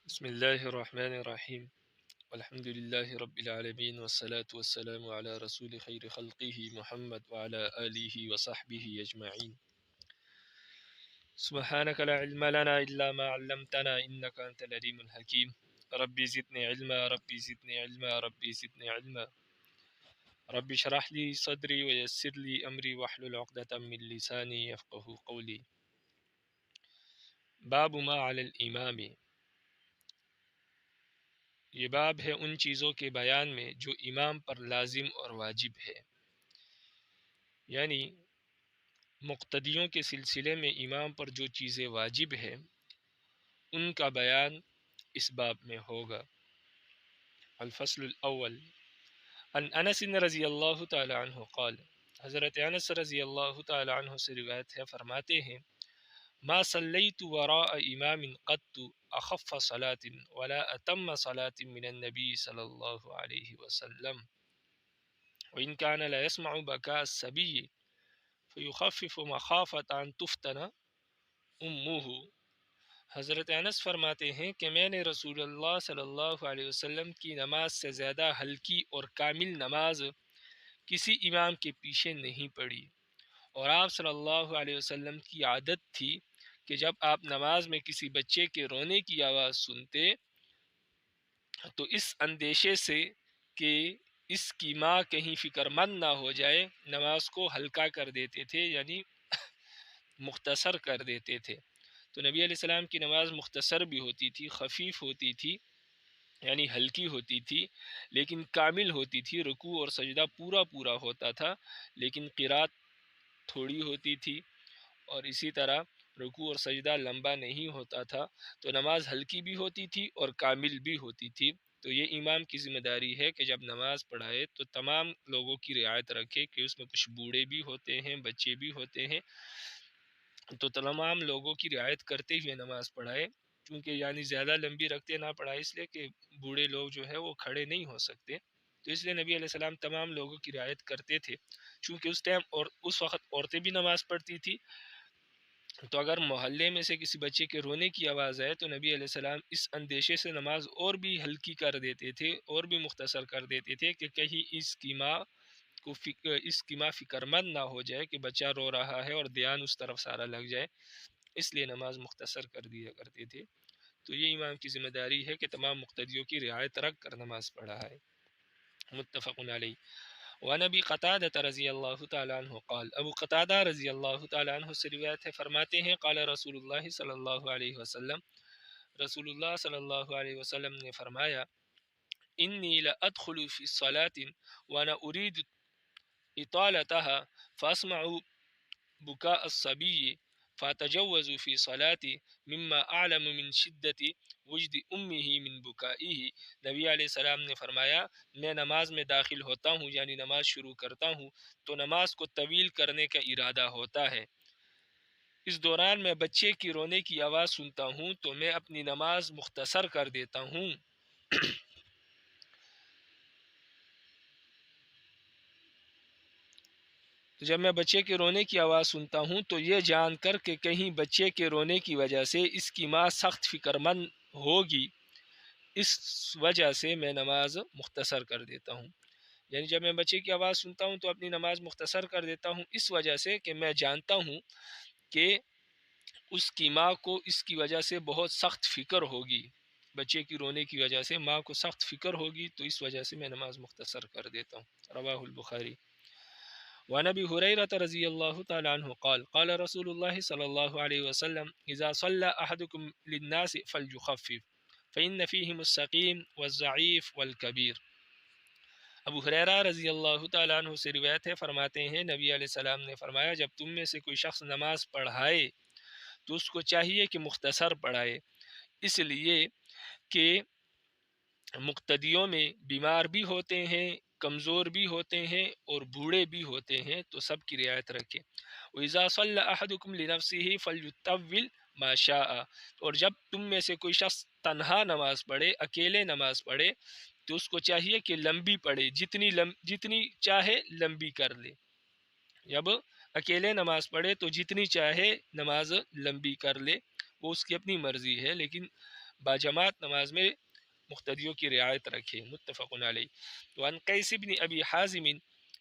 بسم الله الرحمن الرحيم والحمد لله رب العالمين والصلاة والسلام على رسول خير خلقه محمد وعلى آله وصحبه أجمعين. سبحانك لا علم لنا إلا ما علمتنا إنك أنت العليم الحكيم. ربي زدني علما ربي زدني علما ربي زدني علما. ربي اشرح لي صدري ويسر لي أمري واحلل عقدة من لساني يفقه قولي. باب ما على الإمام. یہ باب ہے ان چیزوں کے بیان میں جو امام پر لازم اور واجب ہے، یعنی مقتدیوں کے سلسلے میں امام پر جو چیزیں واجب ہیں ان کا بیان اس باب میں ہوگا۔ الفصل الاول عن انس رضی اللہ تعالی عنہ قال، حضرت انس رضی اللہ تعالی عنہ سے روایت ہے، فرماتے ہیں ما صلیت وراء امام قط اخف صلاة ولا اتم صلاة من النبی صلی اللہ علیہ وسلم وإن كان لا يسمع بكاء الصبي فيخفف مخافة أن تفتن أمه۔ حضرت انس فرماتے ہیں کہ میں نے رسول اللہ صلی اللہ علیہ وسلم کی نماز سے زیادہ ہلکی اور کامل نماز کسی امام کے پیچھے نہیں پڑھی، اور آپ صلی اللہ علیہ وسلم کی عادت تھی کہ جب آپ نماز میں کسی بچے کے رونے کی آواز سنتے تو اس اندیشے سے کہ اس کی ماں کہیں فکر مند نہ ہو جائے نماز کو ہلکا کر دیتے تھے، یعنی مختصر کر دیتے تھے۔ تو نبی علیہ السلام کی نماز مختصر بھی ہوتی تھی، خفیف ہوتی تھی، یعنی ہلکی ہوتی تھی، لیکن کامل ہوتی تھی۔ رکوع اور سجدہ پورا ہوتا تھا، لیکن قرات تھوڑی ہوتی تھی، اور اسی طرح رکوع اور سجدہ لمبا نہیں ہوتا تھا۔ تو نماز ہلکی بھی ہوتی تھی اور کامل بھی ہوتی تھی۔ تو یہ امام کی ذمہ داری ہے کہ جب نماز پڑھائے تو تمام لوگوں کی رعایت رکھے کہ اس میں کچھ بوڑھے بھی ہوتے ہیں، بچے بھی ہوتے ہیں، تو تمام لوگوں کی رعایت کرتے ہوئے نماز پڑھائے، کیونکہ یعنی زیادہ لمبی رکھتے نہ پڑھائے، اس لیے کہ بوڑھے لوگ جو ہے وہ کھڑے نہیں ہو سکتے۔ تو اس لیے نبی علیہ السلام تمام لوگوں کی رعایت کرتے تھے، چونکہ اس وقت عورتیں بھی نماز پڑھتی تھی۔ تو اگر محلے میں سے کسی بچے کے رونے کی آواز آئے تو نبی علیہ السلام اس اندیشے سے نماز اور بھی ہلکی کر دیتے تھے اور بھی مختصر کر دیتے تھے کہ کہیں اس کی ماں فکر مند نہ ہو جائے کہ بچہ رو رہا ہے اور دھیان اس طرف سارا لگ جائے، اس لیے نماز مختصر کر دیا کرتے تھے۔ تو یہ امام کی ذمہ داری ہے کہ تمام مقتدیوں کی رعایت رکھ کر نماز پڑھائے۔ متفق علیہ۔ وعن ابی قتادہ رضی اللہ تعالی عنہ قال، ابو قتادہ رضی اللہ تعالی عنہ سے روایت ہے، فرماتے ہیں قال رسول اللہ صلی اللہ علیہ وسلم، رسول اللہ صلی اللہ علیہ وسلم نے فرمایا انی لادخل فی الصلاة وانا اريد اطالتها فاسمع بكاء الصبي فاتجوز في صلاتي مما اعلم من شدت وجد امه من بکائه۔ نبی علیہ السلام نے فرمایا میں نماز میں داخل ہوتا ہوں، یعنی نماز شروع کرتا ہوں تو نماز کو طویل کرنے کا ارادہ ہوتا ہے، اس دوران میں بچے کی رونے کی آواز سنتا ہوں تو میں اپنی نماز مختصر کر دیتا ہوں۔ تو جب میں بچے کے رونے کی آواز سنتا ہوں تو یہ جان کر کہ کہیں بچے کے رونے کی وجہ سے اس کی ماں سخت فکر مند ہوگی، اس وجہ سے میں نماز مختصر کر دیتا ہوں۔ یعنی جب میں بچے کی آواز سنتا ہوں تو اپنی نماز مختصر کر دیتا ہوں، اس وجہ سے کہ میں جانتا ہوں کہ اس کی ماں کو اس کی وجہ سے بہت سخت فکر ہوگی، بچے کی رونے کی وجہ سے ماں کو سخت فکر ہوگی، تو اس وجہ سے میں نماز مختصر کر دیتا ہوں۔ رواہ البخاری۔ وعن ابی ہریرہ رضی اللہ تعالی عنہ قال قال رسول اللہ صلی اللہ علیہ وسلم اذا صلى احدكم للناس فليخفف فإن فيهم السقيم والضعيف والكبير۔ ابو ہریرہ رضی اللہ تعالیٰ عنہ سے روایت ہے، فرماتے ہیں نبی علیہ السلام نے فرمایا جب تم میں سے کوئی شخص نماز پڑھائے تو اس کو چاہیے کہ مختصر پڑھائے، اس لیے کہ مقتدیوں میں بیمار بھی ہوتے ہیں، کمزور بھی ہوتے ہیں اور بوڑھے بھی ہوتے ہیں، تو سب کی رعایت رکھیں۔ وَإِذَا صَلَّى أَحَدُكُمْ لِنَفْسِهِ فَلْيُطَوِّلْ مَا شَاءَ، اور جب تم میں سے کوئی شخص تنہا نماز پڑھے، اکیلے نماز پڑھے، تو اس کو چاہیے کہ لمبی پڑھے، جتنی چاہے لمبی کر لے۔ جب اکیلے نماز پڑھے تو جتنی چاہے نماز لمبی کر لے، وہ اس کی اپنی مرضی ہے، لیکن باجماعت نماز میں مقتدیوں کی رعایت رکھے. متفق علیہ. وعن قیس بن ابی حازم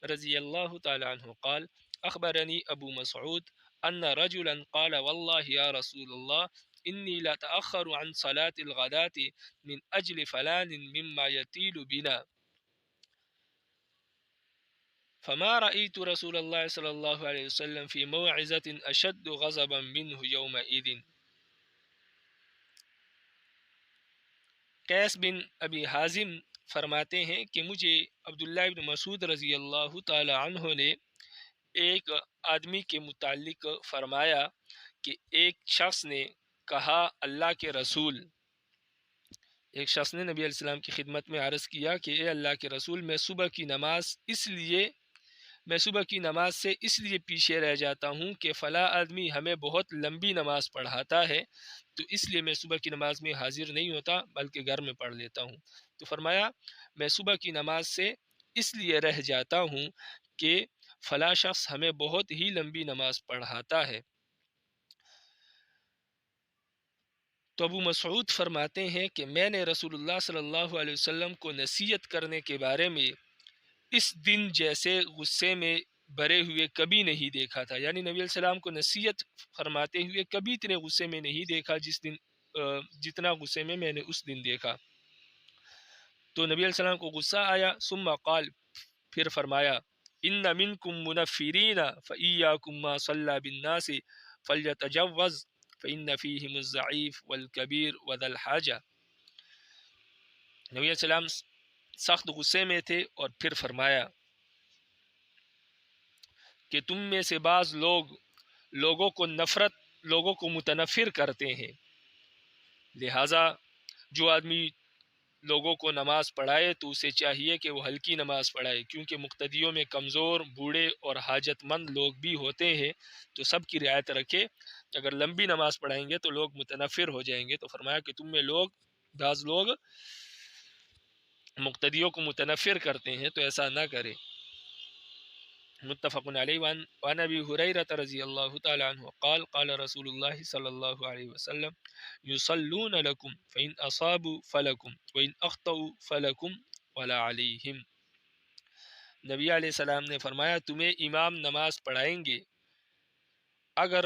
رضی اللہ تعالی عنہ قال اخبرنی ابو مسعود ان رجلا قال والله یا رسول اللہ انی لا تأخر عن صلاة الغداة من اجل فلان مما يطيل بنا فما رأيت رسول الله صلی اللہ علیہ وسلم في موعظة اشد غضبا منه يومئذ. قیس بن ابی حازم فرماتے ہیں کہ مجھے عبداللہ بن مسعود رضی اللہ تعالی عنہ نے ایک آدمی کے متعلق فرمایا کہ ایک شخص نے کہا اللہ کے رسول، ایک شخص نے نبی علیہ السلام کی خدمت میں عرض کیا کہ اے اللہ کے رسول میں صبح کی نماز سے اس لیے پیچھے رہ جاتا ہوں کہ فلاں آدمی ہمیں بہت لمبی نماز پڑھاتا ہے، تو اس لیے میں صبح کی نماز میں حاضر نہیں ہوتا بلکہ گھر میں پڑھ لیتا ہوں. تو فرمایا میں صبح کی نماز سے اس لیے رہ جاتا ہوں کہ فلاں شخص ہمیں بہت ہی لمبی نماز پڑھاتا ہے. تو ابو مسعود فرماتے ہیں کہ میں نے رسول اللہ صلی اللہ علیہ وسلم کو نصیحت کرنے کے بارے میں اس دن جیسے غصے میں بھرے ہوئے کبھی نہیں دیکھا تھا. یعنی نبی علیہ السلام کو نصیحت فرماتے ہوئے کبھی اتنے غصے میں نہیں دیکھا جتنا غصے میں نے اس دن دیکھا. تو نبی علیہ السلام کو غصہ آیا. ثم قال، پھر فرمایا ان منکم منفرین فإیاکم ما صلی بالناس فلیتجوز فإن فیہم الضعیف والکبیر وذا الحاجہ. نبی علیہ السلام سخت غصے میں تھے اور پھر فرمایا کہ تم میں سے بعض لوگوں کو متنفر کرتے ہیں، لہٰذا جو آدمی لوگوں کو نماز پڑھائے تو اسے چاہیے کہ وہ ہلکی نماز پڑھائے، کیونکہ مقتدیوں میں کمزور، بوڑھے اور حاجت مند لوگ بھی ہوتے ہیں، تو سب کی رعایت رکھے. اگر لمبی نماز پڑھائیں گے تو لوگ متنفر ہو جائیں گے. تو فرمایا کہ تم میں بعض لوگ مقتدیوں کو متنفر کرتے ہیں، تو ایسا نہ کرے. متفق علیہ. وعن ابی ہریرہ رضی اللہ تعالی عنہ قال قال رسول اللہ صلی اللہ علیہ وسلم یصلون لکم فإن اصابوا فلکم وإن اخطئوا فلکم ولا علیہم. نبی علیہ السلام نے فرمایا تمہیں امام نماز پڑھائیں گے، اگر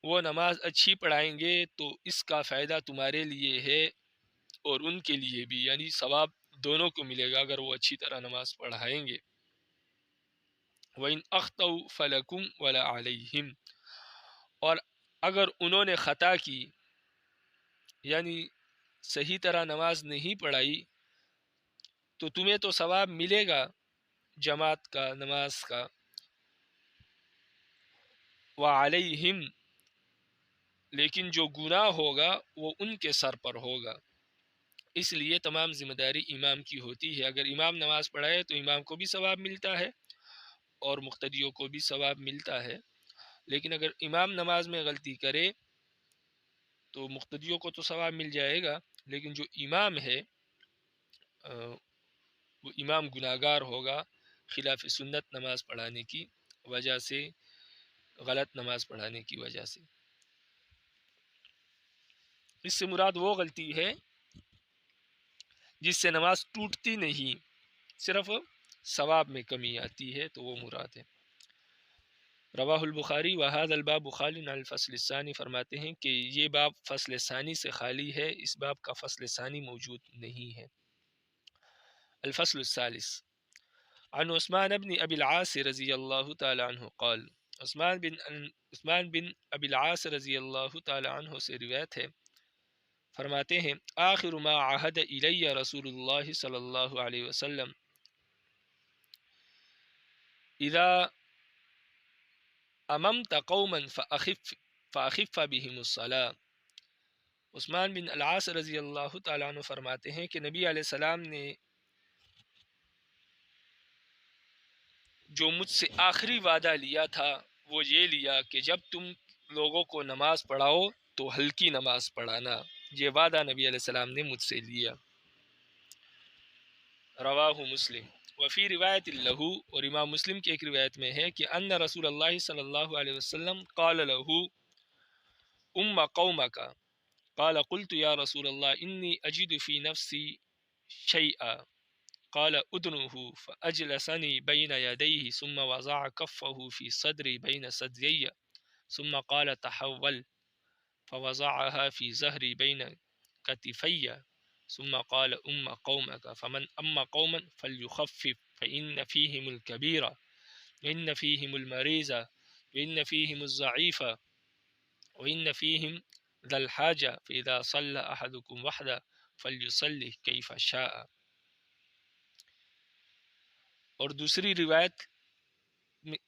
وہ نماز اچھی پڑھائیں گے تو اس کا فائدہ تمہارے لیے ہے اور ان کے لیے بھی، یعنی ثواب دونوں کو ملے گا اگر وہ اچھی طرح نماز پڑھائیں گے. وَإِنْ أَخْطَأُوا فَلَكُمْ وَلَا عَلَيْهِمْ، اور اگر انہوں نے خطا کی یعنی صحیح طرح نماز نہیں پڑھائی تو تمہیں تو ثواب ملے گا جماعت کا، نماز کا. وَعَلَيْهِمْ، لیکن جو گناہ ہوگا وہ ان کے سر پر ہوگا. اس لیے تمام ذمہ داری امام کی ہوتی ہے. اگر امام نماز پڑھائے تو امام کو بھی ثواب ملتا ہے اور مقتدیوں کو بھی ثواب ملتا ہے. لیکن اگر امام نماز میں غلطی کرے تو مقتدیوں کو تو ثواب مل جائے گا، لیکن جو امام ہے وہ امام گناہگار ہوگا خلاف سنت نماز پڑھانے کی وجہ سے، غلط نماز پڑھانے کی وجہ سے. اس سے مراد وہ غلطی ہے جس سے نماز ٹوٹتی نہیں، صرف ثواب میں کمی آتی ہے، تو وہ مراد ہے. رواہ البخاری وہذا الباب خالی عن الفصل الثانی، فرماتے ہیں کہ یہ باب فصل ثانی سے خالی ہے، اس باب کا فصل ثانی موجود نہیں ہے. الفصل الثالث عن عثمان بن ابی العاص رضی اللہ تعالی عنہ قال، عثمان بن ابی العاص رضی اللہ تعالی عنہ سے روایت ہے، فرماتے ہیں آخر ما عہد الی رسول اللہ صلی اللہ علیہ وسلم اذا اممت قوما فاخف بهم الصلاة. عثمان بن العاص رضی اللہ تعالیٰ عنہ فرماتے ہیں کہ نبی علیہ السلام نے جو مجھ سے آخری وعدہ لیا تھا وہ یہ لیا کہ جب تم لوگوں کو نماز پڑھاؤ تو ہلکی نماز پڑھانا. یہ وعدہ نبی علیہ السلام نے مجھ سے لیا. رواہ مسلم. وفی روایت لہو، اور امام مسلم کی ایک روایت میں ہے کہ ان رسول اللہ صلی اللہ علیہ وسلم قال لہو ام قومک، قال قلت یا رسول اللہ انی اجد فی نفسی شیئا قال ادنه فاجلسنی بین یدیہ ثم وضع کفہ فی صدری بین صدری ثم قال تحول فوضعها في ظهري بين كتفي ثم قال قومك فمن قوما فليخفف فإن فيهم الكبيرة وإن فيهم المريضة وإن فيهم الضعيفة وإن فيهم ذا الحاجة فإذا صلى أحدكم وحده فليصلي كيف شاء. اور دوسری روایت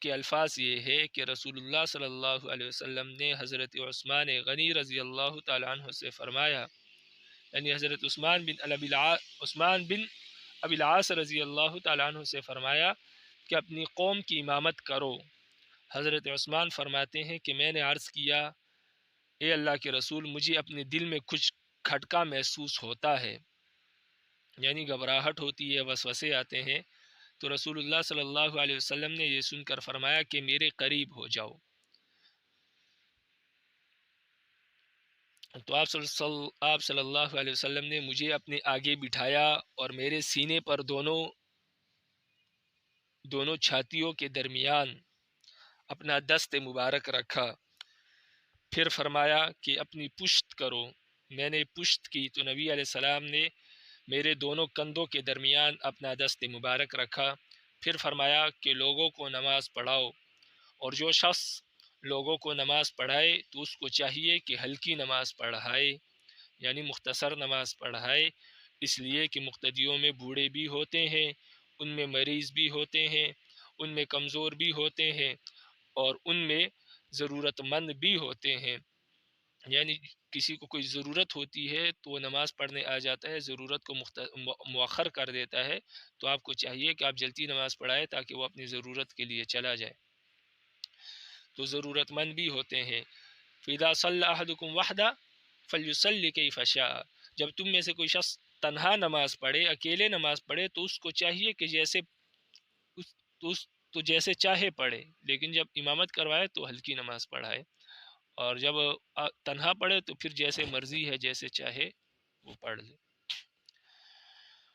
کے الفاظ یہ ہے کہ رسول اللہ صلی اللہ علیہ وسلم نے حضرت عثمان غنی رضی اللہ تعالی عنہ سے فرمایا، یعنی حضرت عثمان بن ابی العاص رضی اللہ تعالی عنہ سے فرمایا کہ اپنی قوم کی امامت کرو. حضرت عثمان فرماتے ہیں کہ میں نے عرض کیا اے اللہ کے رسول مجھے اپنے دل میں کچھ کھٹکا محسوس ہوتا ہے، یعنی گھبراہٹ ہوتی ہے، وسوسے آتے ہیں. تو رسول اللہ صلی اللہ علیہ وسلم نے یہ سن کر فرمایا کہ میرے قریب ہو جاؤ. تو آپ صلی اللہ علیہ وسلم نے مجھے اپنے آگے بٹھایا اور میرے سینے پر دونوں چھاتیوں کے درمیان اپنا دست مبارک رکھا. پھر فرمایا کہ اپنی پشت کرو. میں نے پشت کی تو نبی علیہ السلام نے میرے دونوں کندھوں کے درمیان اپنا دست مبارک رکھا. پھر فرمایا کہ لوگوں کو نماز پڑھاؤ، اور جو شخص لوگوں کو نماز پڑھائے تو اس کو چاہیے کہ ہلکی نماز پڑھائے، یعنی مختصر نماز پڑھائے، اس لیے کہ مقتدیوں میں بوڑھے بھی ہوتے ہیں، ان میں مریض بھی ہوتے ہیں، ان میں کمزور بھی ہوتے ہیں، اور ان میں ضرورت مند بھی ہوتے ہیں. یعنی کسی کو کوئی ضرورت ہوتی ہے تو وہ نماز پڑھنے آ جاتا ہے، ضرورت کو مؤخر کر دیتا ہے، تو آپ کو چاہیے کہ آپ جلدی نماز پڑھائے تاکہ وہ اپنی ضرورت کے لیے چلا جائے. تو ضرورت مند بھی ہوتے ہیں. فَإِذَا صَلَّى أَحَدُكُمْ وَحْدَهُ فَلْيُصَلِّ كَيْفَ شَاءَ. جب تم میں سے کوئی شخص تنہا نماز پڑھے، اکیلے نماز پڑھے، تو اس کو چاہیے کہ جیسے چاہے پڑھے، لیکن جب امامت کروائے تو ہلکی نماز پڑھائے، اور جب تنہا پڑھے تو پھر جیسے مرضی ہے جیسے چاہے وہ پڑھ لے.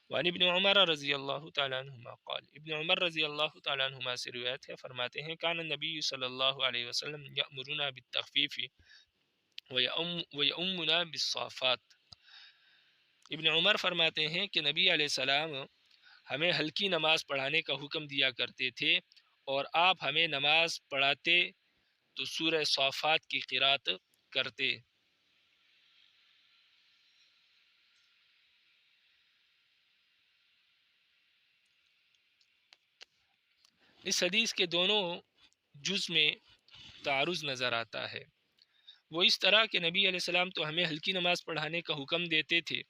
وعن ابن عمر رضی اللہ تعالیٰ عنہما قال، ابن عمر رضی اللہ تعالیٰ عنہما سے روایت ہے، فرماتے ہیں کان النبی صلی اللہ علیہ وسلم یأمرنا بالتخفیف ویؤمنا بالصافات. ابن عمر فرماتے ہیں کہ نبی علیہ السلام ہمیں ہلکی نماز پڑھانے کا حکم دیا کرتے تھے، اور آپ ہمیں نماز پڑھاتے تو سورہ صافات کی قرات کرتے. اس حدیث کے دونوں جز میں تعارض نظر آتا ہے. وہ اس طرح کہ نبی علیہ السلام تو ہمیں ہلکی نماز پڑھانے کا حکم دیتے تھے،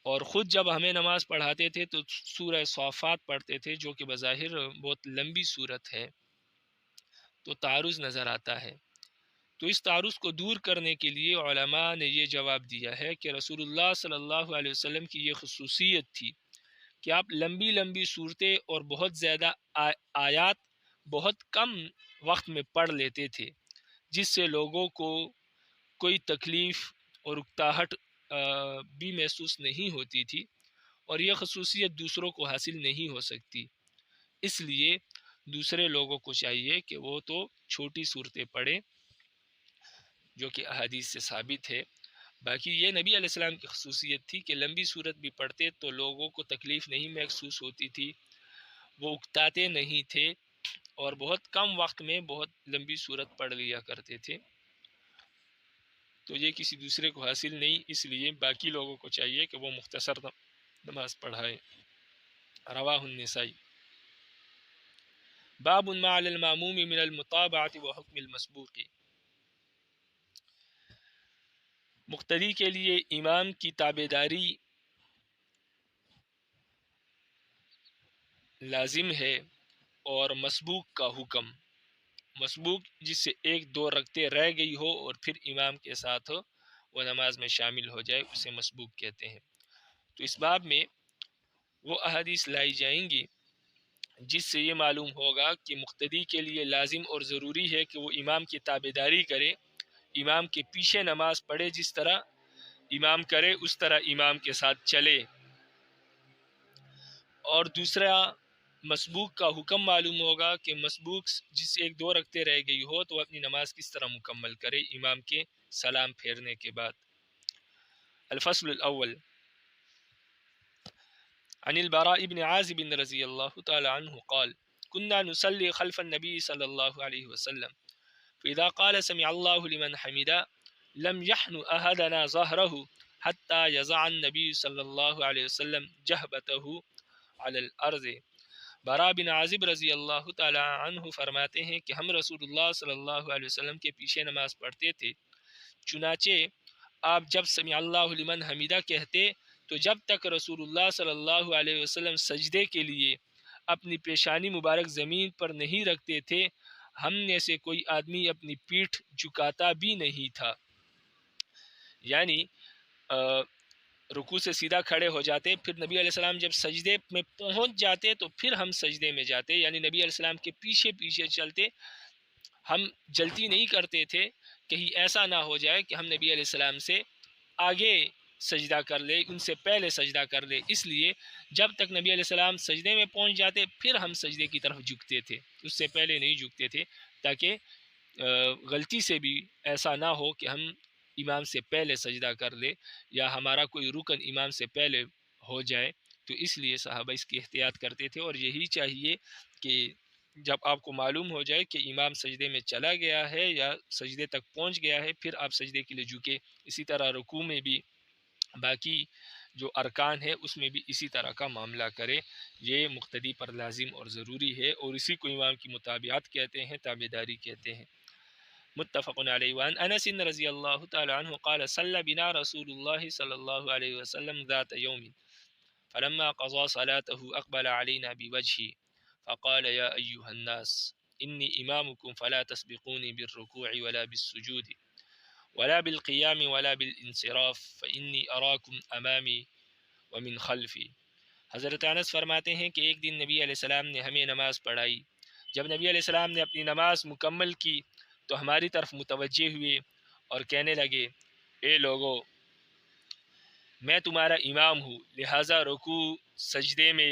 اور خود جب ہمیں نماز پڑھاتے تھے تو سورہ صافات پڑھتے تھے، جو کہ بظاہر بہت لمبی صورت ہے. تو تعارض نظر آتا ہے. تو اس تعارض کو دور کرنے کے لیے علماء نے یہ جواب دیا ہے کہ رسول اللہ صلی اللہ علیہ وسلم کی یہ خصوصیت تھی کہ آپ لمبی لمبی صورتیں اور بہت زیادہ آیات بہت کم وقت میں پڑھ لیتے تھے، جس سے لوگوں کو کوئی تکلیف اور اکتاہٹ بھی محسوس نہیں ہوتی تھی، اور یہ خصوصیت دوسروں کو حاصل نہیں ہو سکتی. اس لیے دوسرے لوگوں کو چاہیے کہ وہ تو چھوٹی صورتیں پڑھیں، جو کہ احادیث سے ثابت ہے. باقی یہ نبی علیہ السلام کی خصوصیت تھی کہ لمبی صورت بھی پڑھتے تو لوگوں کو تکلیف نہیں محسوس ہوتی تھی، وہ اکتاتے نہیں تھے، اور بہت کم وقت میں بہت لمبی صورت پڑھ لیا کرتے تھے. تو یہ کسی دوسرے کو حاصل نہیں، اس لیے باقی لوگوں کو چاہیے کہ وہ مختصر نماز پڑھائیں. رواہ النسائی. باب ما علی الماموم من المتابعۃ وحکم المسبوق. مقتدی کے لیے امام کی تابعداری لازم ہے، اور مسبوق کا حکم. مسبوق جس سے ایک دو رکعتیں رہ گئی ہو اور پھر امام کے ساتھ وہ نماز میں شامل ہو جائے، اسے مسبوق کہتے ہیں. تو اس باب میں وہ احادیث لائی جائیں گی جس سے یہ معلوم ہوگا کہ مقتدی کے لیے لازم اور ضروری ہے کہ وہ امام کی تابعداری کرے. امام کے پیچھے نماز پڑھے، جس طرح امام کرے اس طرح امام کے ساتھ چلے۔ اور دوسرا مسبوق کا حکم معلوم ہوگا کہ مسبوق جس ایک دو رکعتیں رہ گئی ہو تو اپنی نماز کس طرح مکمل کرے امام کے سلام پھیرنے کے بعد۔ الفصل الاول عن البراء بن عازب رضی اللہ تعالی عنہ قال كنا نصلي خلف النبي صلى الله عليه وسلم فإذا قال سمع الله لمن حمده لم يحن أحدنا ظهره حتى يضع النبي صلى الله عليه وسلم جهبته على الارض۔ براء بن عازب رضی اللہ تعالی عنہ فرماتے ہیں کہ ہم رسول اللہ صلی اللہ علیہ وسلم کے پیچھے نماز پڑھتے تھے، چنانچہ آپ جب سمع اللہ لمن حمیدہ کہتے تو جب تک رسول اللہ صلی اللہ علیہ وسلم سجدے کے لیے اپنی پیشانی مبارک زمین پر نہیں رکھتے تھے، ہم میں سے کوئی آدمی اپنی پیٹھ جھکاتا بھی نہیں تھا۔ یعنی رکوع سے سیدھا کھڑے ہو جاتے، پھر نبی علیہ السلام جب سجدے میں پہنچ جاتے تو پھر ہم سجدے میں جاتے، یعنی نبی علیہ السلام کے پیچھے پیچھے چلتے۔ ہم جلدی نہیں کرتے تھے، کہیں ایسا نہ ہو جائے کہ ہم نبی علیہ السلام سے آگے سجدہ کر لے، ان سے پہلے سجدہ کر لے، اس لیے جب تک نبی علیہ السلام سجدے میں پہنچ جاتے پھر ہم سجدے کی طرف جھکتے تھے، اس سے پہلے نہیں جھکتے تھے، تاکہ غلطی سے بھی ایسا نہ ہو کہ ہم امام سے پہلے سجدہ کر لے یا ہمارا کوئی رکن امام سے پہلے ہو جائے، تو اس لیے صحابہ اس کی احتیاط کرتے تھے۔ اور یہی چاہیے کہ جب آپ کو معلوم ہو جائے کہ امام سجدے میں چلا گیا ہے یا سجدے تک پہنچ گیا ہے، پھر آپ سجدے کے لیے جھکے۔ اسی طرح رکوع میں بھی باقی جو ارکان ہے اس میں بھی اسی طرح کا معاملہ کرے، یہ مقتدی پر لازم اور ضروری ہے، اور اسی کو امام کی متابعت کہتے ہیں، تابعداری کہتے ہیں۔ متفق علیہ۔ وعن انس رضی اللہ تعالی عنہ قال صلی بنا رسول اللہ صلی اللہ علیہ وسلم ذات یوم فلما قضى صلاته اقبل علينا بوجهه فقال يا ايها الناس اني امامكم فلا تسبقوني بالركوع ولا بالسجود ولا بالقيام ولا بالانصراف فاني اراكم امامي ومن خلفي۔ حضرت انس فرماتے ہیں کہ ایک دن نبی علیہ السلام نے ہمیں نماز پڑھائی، جب نبی علیہ السلام نے اپنی نماز مکمل کی تو ہماری طرف متوجہ ہوئے اور کہنے لگے، اے لوگو، میں تمہارا امام ہوں، لہٰذا رکوع سجدے میں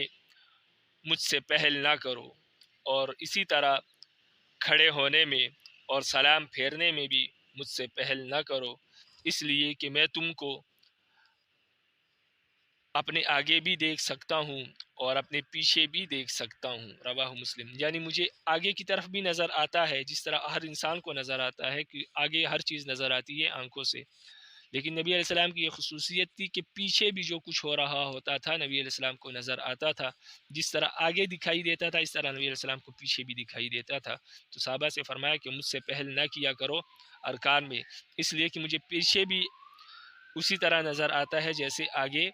مجھ سے پہل نہ کرو، اور اسی طرح کھڑے ہونے میں اور سلام پھیرنے میں بھی مجھ سے پہل نہ کرو، اس لیے کہ میں تم کو اپنے آگے بھی دیکھ سکتا ہوں اور اپنے پیچھے بھی دیکھ سکتا ہوں۔ رواہ مسلم۔ یعنی مجھے آگے کی طرف بھی نظر آتا ہے، جس طرح ہر انسان کو نظر آتا ہے کہ آگے ہر چیز نظر آتی ہے آنکھوں سے، لیکن نبی علیہ السلام کی یہ خصوصیت تھی کہ پیچھے بھی جو کچھ ہو رہا ہوتا تھا نبی علیہ السلام کو نظر آتا تھا، جس طرح آگے دکھائی دیتا تھا اس طرح نبی علیہ السلام کو پیچھے بھی دکھائی دیتا تھا۔ تو صحابہ سے فرمایا کہ مجھ سے پہل نہ کیا کرو ارکان میں، اس لیے کہ مجھے پیچھے بھی اسی طرح نظر آتا ہے جیسے آگے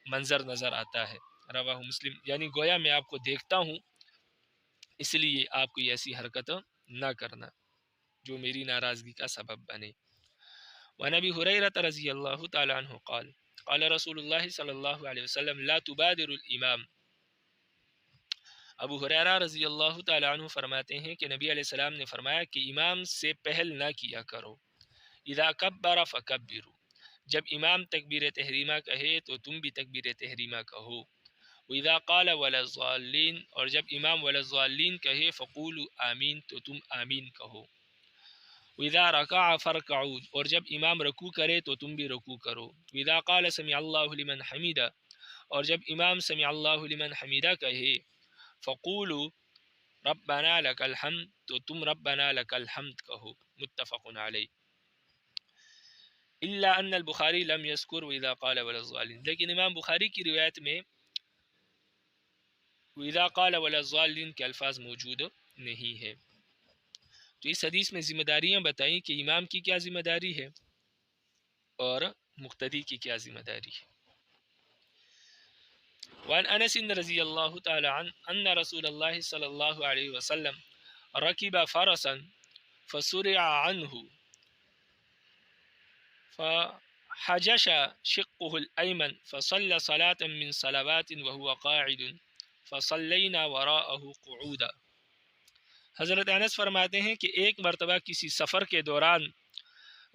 منظر نظر آتا ہے۔ رواہ مسلم۔ یعنی گویا میں آپ کو دیکھتا ہوں، اس لیے آپ کو ایسی حرکت نہ کرنا جو میری ناراضگی کا سبب بنے۔ وعن ابی ہریرہ رضی اللہ تعالی عنہ قال قال رسول اللہ صلی اللہ علیہ وسلم لا تبادر الامام۔ ابو ہریرہ رضی اللہ تعالی عنہ فرماتے ہیں کہ نبی علیہ السلام نے فرمایا کہ امام سے پہل نہ کیا کرو۔ اذا کبر فکبروا، جب امام تکبیر تحریمہ کہے تو تم بھی تکبیر تحریمہ کہو۔ وَإِذَا قَالَ وَلَا الضَّالِّينَ، اور جب امام وَلَا الضَّالِّينَ کہے فَقُولُوا آمین تو تم آمین کہو۔ وَإِذَا رَكَعَ فَارْكَعُوا، اور جب امام رکوع کرے تو تم بھی رکوع کرو۔ وَإِذَا قَالَ سَمِعَ اللَّهُ لِمَنْ حَمِدَهُ، اور جب امام سمع اللہ لمن حمیدہ کہے فَقُولُوا رَبَّنَا لَكَ الْحَمْدُ تو تم رَبَّنَا لَكَ الْحَمْدُ کہو۔ متفق علیہ۔ الا ان البخاری لم یذکر واذا قال ولا الضالین، لیکن امام بخاری کی روایت میں واذا قال ولا الضالین کے الفاظ موجود نہیں ہے۔ تو اس حدیث میں ذمہ داریاں بتائیں کہ امام کی کیا ذمہ داری ہے اور مقتدی کی کیا ذمہ داری ہے۔ وعن انس رضی اللہ تعالی عنہ ان رسول اللہ صلی اللہ علیہ وسلم رکب فرسا فسرع عنه فحجش شقه الأيمن فصلى صلاة من صلوات وهو قاعد فصلينا وراءه قعودا۔ حضرت انس فرماتے ہیں کہ ایک مرتبہ کسی سفر کے دوران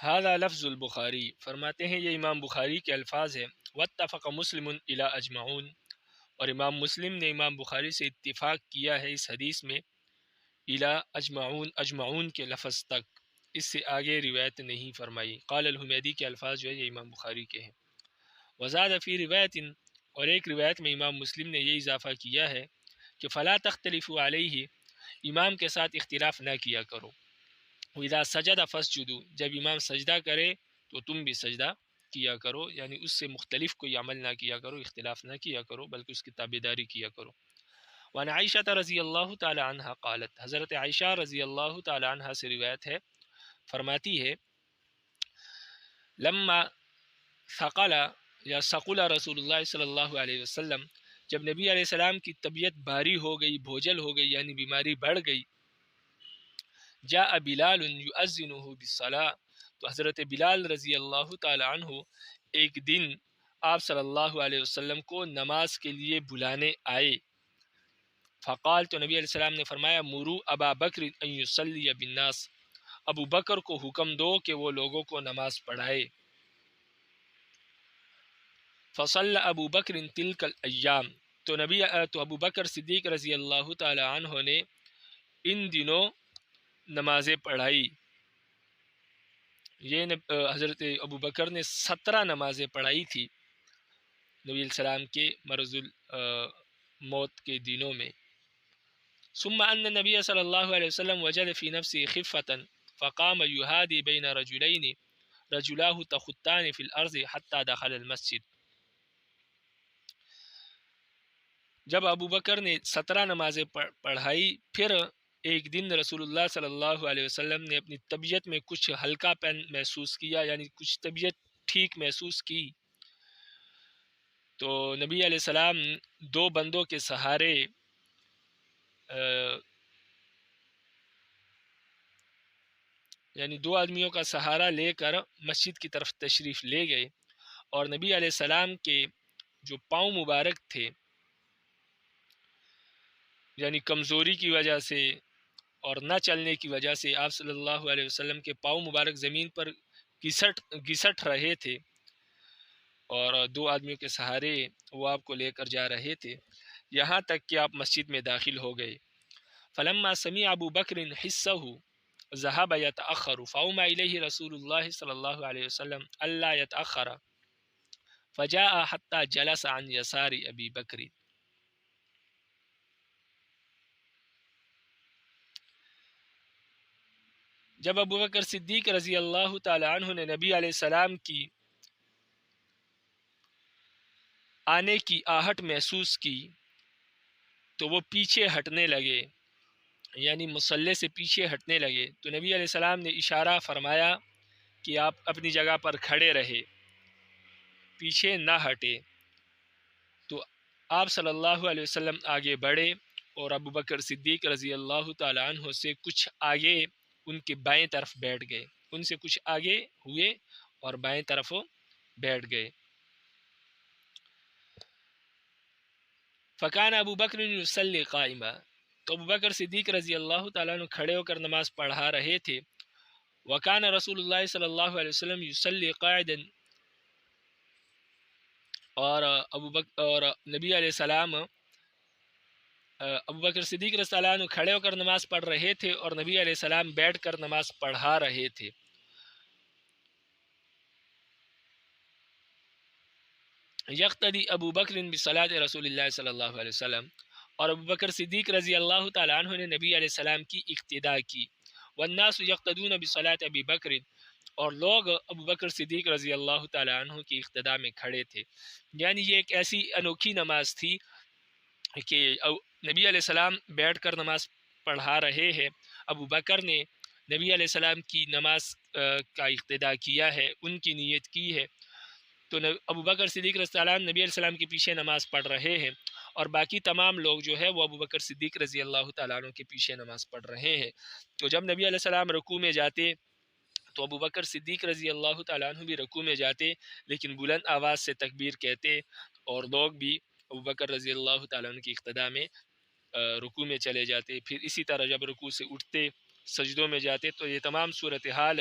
ھذا لفظ البخاری، فرماتے ہیں یہ امام بخاری کے الفاظ ہیں۔ واتفق مسلم الی اجمعون، اور امام مسلم نے امام بخاری سے اتفاق کیا ہے اس حدیث میں، الی اجمعون، اجمعون کے لفظ تک، اس سے آگے روایت نہیں فرمائی۔ قال الحمیدی کے الفاظ جو ہے یہ امام بخاری کے ہیں۔ وزاد فی روایت، اور ایک روایت میں امام مسلم نے یہ اضافہ کیا ہے کہ فلا تختلفوا علیہ، امام کے ساتھ اختلاف نہ کیا کرو۔ وَإِذَا سَجَدَ فَاسْجُدُوا، جب امام سجدہ کرے تو تم بھی سجدہ کیا کرو، یعنی اس سے مختلف کوئی عمل نہ کیا کرو، اختلاف نہ کیا کرو، بلکہ اس کی تابعداری کیا کرو۔ وعن عائشہ رضی اللہ تعالی عنہ قالت، حضرت عائشہ رضی اللہ تعالی عنہ سے روایت ہے، فرماتی ہے لما ثقل یا ثقل رسول اللہ صلی اللہ علیہ وسلم، جب نبی علیہ السلام کی طبیعت بھاری ہو گئی، بوجھل ہو گئی، یعنی بیماری بڑھ گئی، جاء بلال یؤذنہ بالصلاۃ، تو حضرت بلال رضی اللہ تعالی عنہ ایک دن آپ صلی اللہ علیہ وسلم کو نماز کے لیے بلانے آئے۔ فقال، تو نبی علیہ السلام نے فرمایا مروا ابا بکر ان یصلی بالناس، ابو بکر کو حکم دو کہ وہ لوگوں کو نماز پڑھائے۔ فصل ابو بکر تلک الایام، تو ابو بکر صدیق رضی اللہ تعالی عنہ نے ان دنوں نمازیں پڑھائی۔ یہ حضرت ابو بکر نے 17 نمازیں پڑھائی تھی نبی علیہ السلام کے مرض موت کے دنوں میں۔ ثم ان النبی صلی اللہ علیہ وسلم وجد فی نفسه خفة فقام يهادي بین رجلین رجلاه تخطان فی الارض حتى دخل المسجد، جب ابو بکر نے 17 نمازیں پڑھائی، پھر ایک دن رسول اللہ صلی اللہ علیہ وسلم نے اپنی طبیعت میں کچھ ہلکا پن محسوس کیا، یعنی کچھ طبیعت ٹھیک محسوس کی، تو نبی علیہ السلام 2 بندوں کے سہارے یعنی 2 آدمیوں کا سہارا لے کر مسجد کی طرف تشریف لے گئے، اور نبی علیہ السلام کے جو پاؤں مبارک تھے، یعنی کمزوری کی وجہ سے اور نہ چلنے کی وجہ سے آپ صلی اللہ علیہ وسلم کے پاؤں مبارک زمین پر گھسٹ رہے تھے، اور 2 آدمیوں کے سہارے وہ آپ کو لے کر جا رہے تھے، یہاں تک کہ آپ مسجد میں داخل ہو گئے۔ فلما سمع ابو بکر حسه ذهب يتأخر فأومى إليه رسول الله صلی اللہ علیہ وسلم الا يتأخر فجاء حتى جلس عن يسار ابی بکر۔ جب ابو بکر صدیق رضی اللہ تعالی عنہ نے نبی علیہ السلام کی آنے کی آہٹ محسوس کی تو وہ پیچھے ہٹنے لگے، یعنی مصلی سے پیچھے ہٹنے لگے، تو نبی علیہ السلام نے اشارہ فرمایا کہ آپ اپنی جگہ پر کھڑے رہے، پیچھے نہ ہٹے، تو آپ صلی اللہ علیہ وسلم آگے بڑھے اور ابو بکر صدیق رضی اللہ تعالی عنہ سے کچھ آگے ان کے بائیں طرف بیٹھ گئے، ان سے کچھ آگے ہوئے اور بائیں طرف بیٹھ گئے۔ فکان ابو بکر یصلی قائما، تو ابو بکر صدیق رضی اللہ تعالیٰ عنہ کھڑے ہو کر نماز پڑھا رہے تھے۔ وکان رسول اللہ صلی اللہ علیہ وسلم یصلی قاعدا، اور نبی علیہ السلام ابو بکر صدیق رضی اللہ عنہ کھڑے ہو کر نماز پڑھ رہے تھے اور نبی علیہ السلام بیٹھ کر نماز پڑھا رہے تھے۔ یقتدی ابو بکر بصلاۃ رسول اللہ صلی اللہ علیہ وسلم، اور ابو بکر صدیق رضی اللہ تعالی عنہ نے نبی علیہ السلام کی اقتداء کی۔ والناس یقتدون بصلاۃ ابی بکر، اور لوگ ابو بکر صدیق رضی اللہ تعالی عنہ کی اقتداء میں کھڑے تھے، یعنی یہ ایک ایسی انوکھی نماز تھی کہ نبی علیہ السلام بیٹھ کر نماز پڑھا رہے ہیں، ابو بکر نے نبی علیہ السلام کی نماز کا اقتداء کیا ہے، ان کی نیت کی ہے، تو ابو بکر صدیق رضی اللہ عنہ نبی علیہ السلام کے پیچھے نماز پڑھ رہے ہیں، اور باقی تمام لوگ جو ہے وہ ابو بکر صدیق رضی اللہ تعالیٰ عنہ کے پیچھے نماز پڑھ رہے ہیں۔ تو جب نبی علیہ السلام رکوع میں جاتے تو ابو بکر صدیق رضی اللہ تعالیٰ عنہ بھی رکوع میں جاتے، لیکن بلند آواز سے تکبیر کہتے، اور لوگ بھی ابو بکر رضی اللہ تعالیٰ عنہ کی اقتداء میں رکوع میں چلے جاتے، پھر اسی طرح جب رکوع سے اٹھتے، سجدوں میں جاتے، تو یہ تمام صورتحال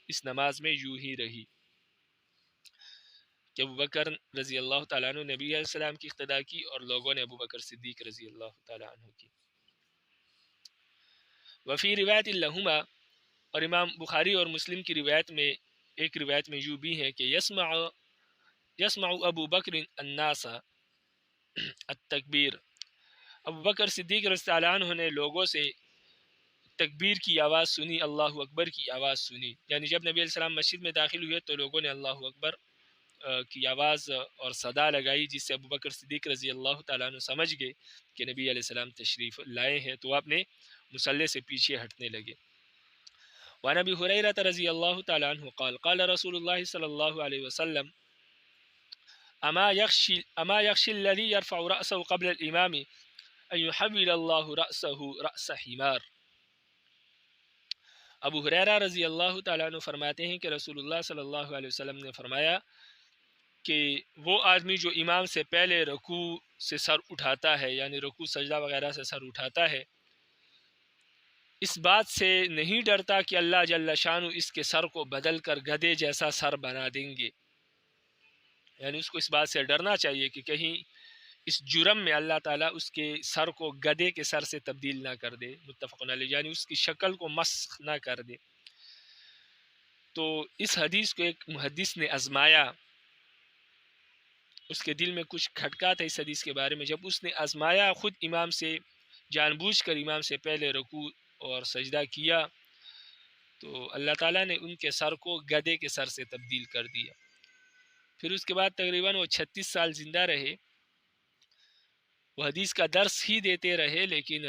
اس نماز میں یوں ہی رہی کہ ابو بکر رضی اللہ تعالیٰ عنہ نبی علیہ السلام کی اقتدا کی اور لوگوں نے ابو بکر صدیق رضی اللہ تعالیٰ عنہ کی. وفی روایت لہما، اور امام بخاری اور مسلم کی روایت میں ایک روایت میں یوں بھی ہے کہ یسمع ابو بکر الناس التکبیر، ابو بکر صدیق رضی اللہ عنہ نے لوگوں سے تکبیر کی آواز سنی، اللہ اکبر کی آواز سنی. یعنی جب نبی علیہ السلام مسجد میں داخل ہوئے تو لوگوں نے اللہ اکبر کی آواز اور صدا لگائی، جس سے ابو بکر صدیق رضی اللہ تعالیٰ عنہ سمجھ گئے کہ نبی علیہ السلام تشریف لائے ہیں، تو اپنے مصلی سے پیچھے ہٹنے لگے. وعن ابی ہریرہ رضی اللہ تعالیٰ عنہ قال قال رسول اللہ صلی اللہ علیہ وسلم اما یخشی الذی یرفع رأسه قبل الامام ان یحول اللہ رأسه رأس حمار. ابو ہریرہ رضی اللہ تعالیٰ عنہ فرماتے ہیں کہ رسول اللہ صلی اللہ علیہ وسلم نے فرمایا کہ وہ آدمی جو امام سے پہلے رکوع سے سر اٹھاتا ہے، یعنی رکوع سجدہ وغیرہ سے سر اٹھاتا ہے، اس بات سے نہیں ڈرتا کہ اللہ جل شانہ اس کے سر کو بدل کر گدھے جیسا سر بنا دیں گے. یعنی اس کو اس بات سے ڈرنا چاہیے کہ کہیں اس جرم میں اللہ تعالیٰ اس کے سر کو گدھے کے سر سے تبدیل نہ کر دے. متفق علیہ، یعنی اس کی شکل کو مسخ نہ کر دے. تو اس حدیث کو ایک محدث نے آزمایا، اس کے دل میں کچھ کھٹکا تھا اس حدیث کے بارے میں. جب اس نے آزمایا خود امام سے جان بوجھ کر امام سے پہلے رکوع اور سجدہ کیا، تو اللہ تعالیٰ نے ان کے سر کو گدھے کے سر سے تبدیل کر دیا. پھر اس کے بعد تقریباً وہ 36 سال زندہ رہے، وہ حدیث کا درس ہی دیتے رہے، لیکن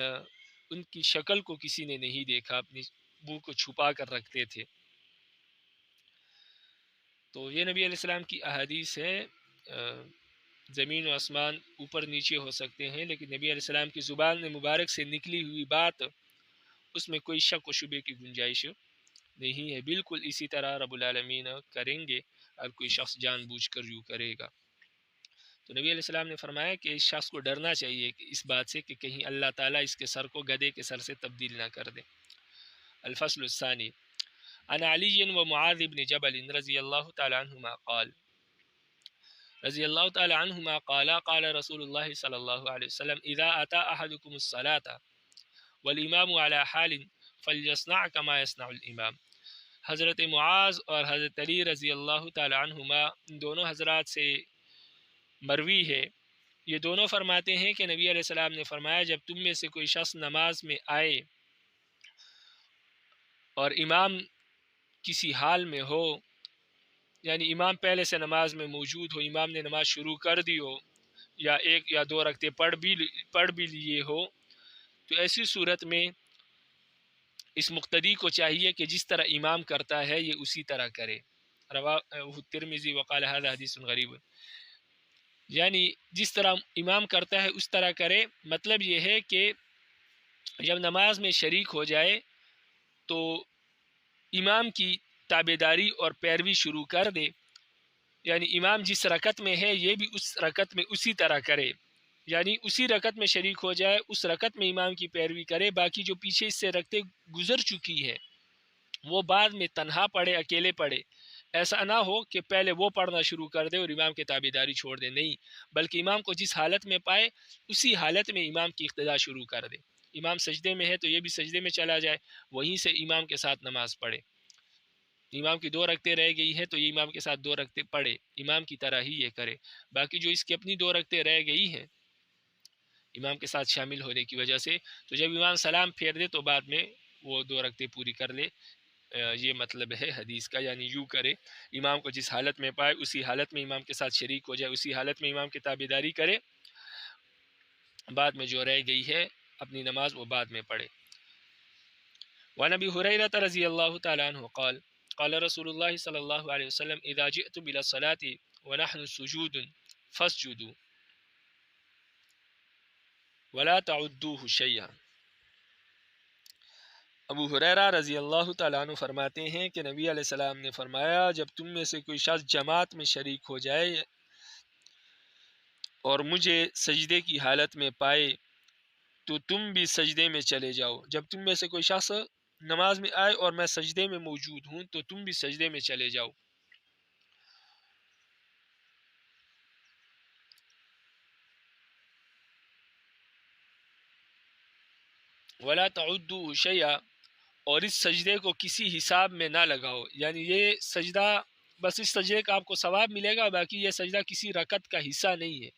ان کی شکل کو کسی نے نہیں دیکھا، اپنی منہ کو چھپا کر رکھتے تھے. تو یہ نبی علیہ السلام کی احادیث ہے. زمین و آسمان اوپر نیچے ہو سکتے ہیں، لیکن نبی علیہ السلام کی زبان مبارک سے نکلی ہوئی بات، اس میں کوئی شک و شبے کی گنجائش نہیں ہے. بالکل اسی طرح رب العالمین کریں گے اور کوئی شخص جان بوجھ کر یوں کرے گا. تو نبی علیہ السلام نے فرمایا کہ اس شخص کو ڈرنا چاہیے کہ اس بات سے کہ کہیں اللہ تعالیٰ اس کے سر کو گدھے کے سر سے تبدیل نہ کر دے. الفصل الثانی عن علی و معاذ بن جبل رضی اللہ تعالی عنہما قال رضی اللہ تعالی عنہما قال قال رسول اللہ صلی اللہ علیہ وسلم اذا اتا احدکم الصلاة والامام على حال فليصنع كما يصنع الامام. حضرت معاذ اور حضرت علی رضی اللہ تعالی عنہما ان دونوں حضرات سے مروی ہے، یہ دونوں فرماتے ہیں کہ نبی علیہ السلام نے فرمایا جب تم میں سے کوئی شخص نماز میں آئے اور امام کسی حال میں ہو، یعنی امام پہلے سے نماز میں موجود ہو، امام نے نماز شروع کر دی ہو یا ایک یا دو رکعتیں پڑھ بھی لیے ہو، تو ایسی صورت میں اس مقتدی کو چاہیے کہ جس طرح امام کرتا ہے یہ اسی طرح کرے. رواہ ترمذی وقال هذا حدیث غریب، یعنی جس طرح امام کرتا ہے اس طرح کرے. مطلب یہ ہے کہ جب نماز میں شریک ہو جائے تو امام کی تابعداری اور پیروی شروع کر دے، یعنی امام جس رکعت میں ہے یہ بھی اس رکعت میں اسی طرح کرے، یعنی اسی رکعت میں شریک ہو جائے، اس رکعت میں امام کی پیروی کرے. باقی جو پیچھے اس سے رکعتیں گزر چکی ہے وہ بعد میں تنہا پڑھے، اکیلے پڑھے. ایسا نہ ہو کہ پہلے وہ پڑھنا شروع کر دے اور امام کی تابعداری چھوڑ دے، نہیں، بلکہ امام کو جس حالت میں پائے اسی حالت میں امام کی اقتداء شروع کر دے. امام سجدے میں ہے تو یہ بھی سجدے میں چلا جائے، وہیں سے امام کے ساتھ نماز پڑھے. امام کی 2 رکعتیں رہ گئی ہیں تو یہ امام کے ساتھ 2 رکعتیں پڑھے، امام کی طرح ہی یہ کرے. باقی جو اس کی اپنی 2 رکعتیں رہ گئی ہیں امام کے ساتھ شامل ہونے کی وجہ سے، تو جب امام سلام پھیر دے تو بعد میں وہ 2 رکعتیں پوری کر لے. یہ مطلب ہے حدیث کا، یعنی یوں کرے، امام کو جس حالت میں پائے اسی حالت میں امام کے ساتھ شریک ہو جائے، اسی حالت میں امام کی تابعداری کرے، بعد میں جو رہ گئی ہے اپنی نماز وہ بعد میں پڑھے. وعن ابی ہریرہ رضی اللہ تعالی عنہ قال قال رسول اللہ صلی اللہ علیہ وسلم اذا جئتم الى الصلاة ونحن سجود فاسجدوا ولا تعدوه شيئا. ابو ہریرہ رضی اللہ تعالیٰ عنہ فرماتے ہیں کہ نبی علیہ السلام نے فرمایا جب تم میں سے کوئی شخص جماعت میں شریک ہو جائے اور مجھے سجدے کی حالت میں پائے تو تم بھی سجدے میں چلے جاؤ. جب تم میں سے کوئی شخص نماز میں آئے اور میں سجدے میں موجود ہوں تو تم بھی سجدے میں چلے جاؤ. ولا تعدوا شیئا، اور اس سجدے کو کسی حساب میں نہ لگاؤ. یعنی یہ سجدہ بس اس سجدے کا آپ کو ثواب ملے گا، باقی یہ سجدہ کسی رکعت کا حصہ نہیں ہے.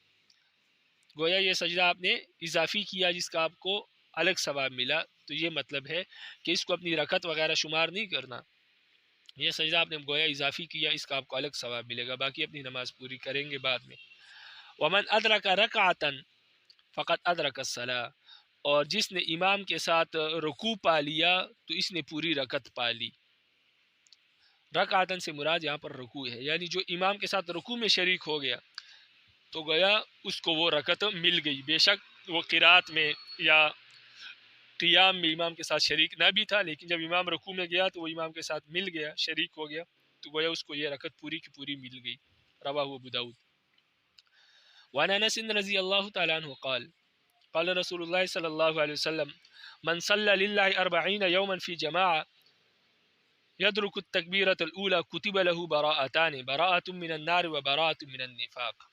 گویا یہ سجدہ آپ نے اضافی کیا جس کا آپ کو الگ ثواب ملا، تو یہ مطلب ہے کہ اس کو اپنی رکعت وغیرہ شمار نہیں کرنا. یہ سجدہ آپ نے گویا اضافی کیا، اس کا آپ کو الگ ثواب ملے گا، باقی اپنی نماز پوری کریں گے بعد میں. ومن ادرک رکعتا فقط ادرک الصلاۃ، اور جس نے امام کے ساتھ رکوع پا لیا تو اس نے پوری رکعت پا لی. رکعتن سے مراد یہاں پر رکوع ہے، یعنی جو امام کے ساتھ رکوع میں شریک ہو گیا تو گویا اس کو وہ رکعت مل گئی، بے شک وہ قرات میں یا قیام میں امام کے ساتھ شریک نہ بھی تھا، لیکن جب امام رکوع میں گیا تو وہ امام کے ساتھ مل گیا، شریک ہو گیا، تو گویا اس کو یہ رکعت پوری کی پوری مل گئی. رواہ ابو داؤد. وعن انس رضی اللہ تعالی عنہ قال قال رسول اللہ صلی اللہ علیہ وسلم من صلی للہ 40 یوما فی جماعہ يدرك التكبيرة الأولى كتب له براءتان براءة من النار وبراءة من النفاق.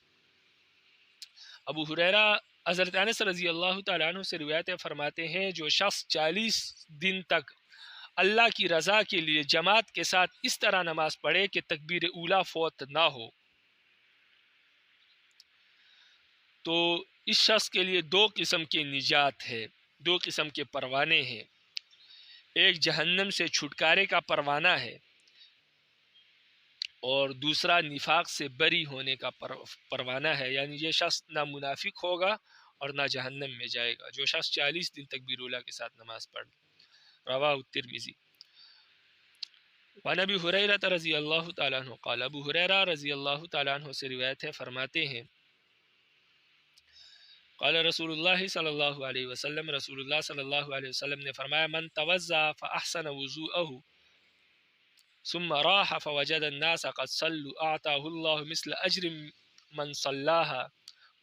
ابو ہریرہ حضرت انس رضی اللہ تعالیٰ عنہ سے روایت فرماتے ہیں جو شخص 40 دن تک اللہ کی رضا کے لیے جماعت کے ساتھ اس طرح نماز پڑھے کہ تکبیر اولا فوت نہ ہو، تو اس شخص کے لیے 2 قسم کی نجات ہے، 2 قسم کے پروانے ہیں. ایک جہنم سے چھٹکارے کا پروانہ ہے اور دوسرا نفاق سے بری ہونے کا پروانہ ہے. یعنی یہ شخص نہ منافق ہوگا اور نہ جہنم میں جائے گا جو شخص 40 دن تکبیر اولیٰ کے ساتھ نماز پڑھ. رواہ الترمذی. وعن ابی ہریرہ رضی اللہ تعالیٰ عنہ قال ابو ہریرہ رضی اللہ تعالیٰ عنہ سے روایت ہے، فرماتے ہیں قال رسول اللہ صلی اللہ علیہ وسلم، رسول اللہ صلی اللہ علیہ وسلم نے فرمایا من توضأ فاحسن وضوءه ثم راح فوجد الناس قد صلوا اعطاه الله مثل اجر من صلاها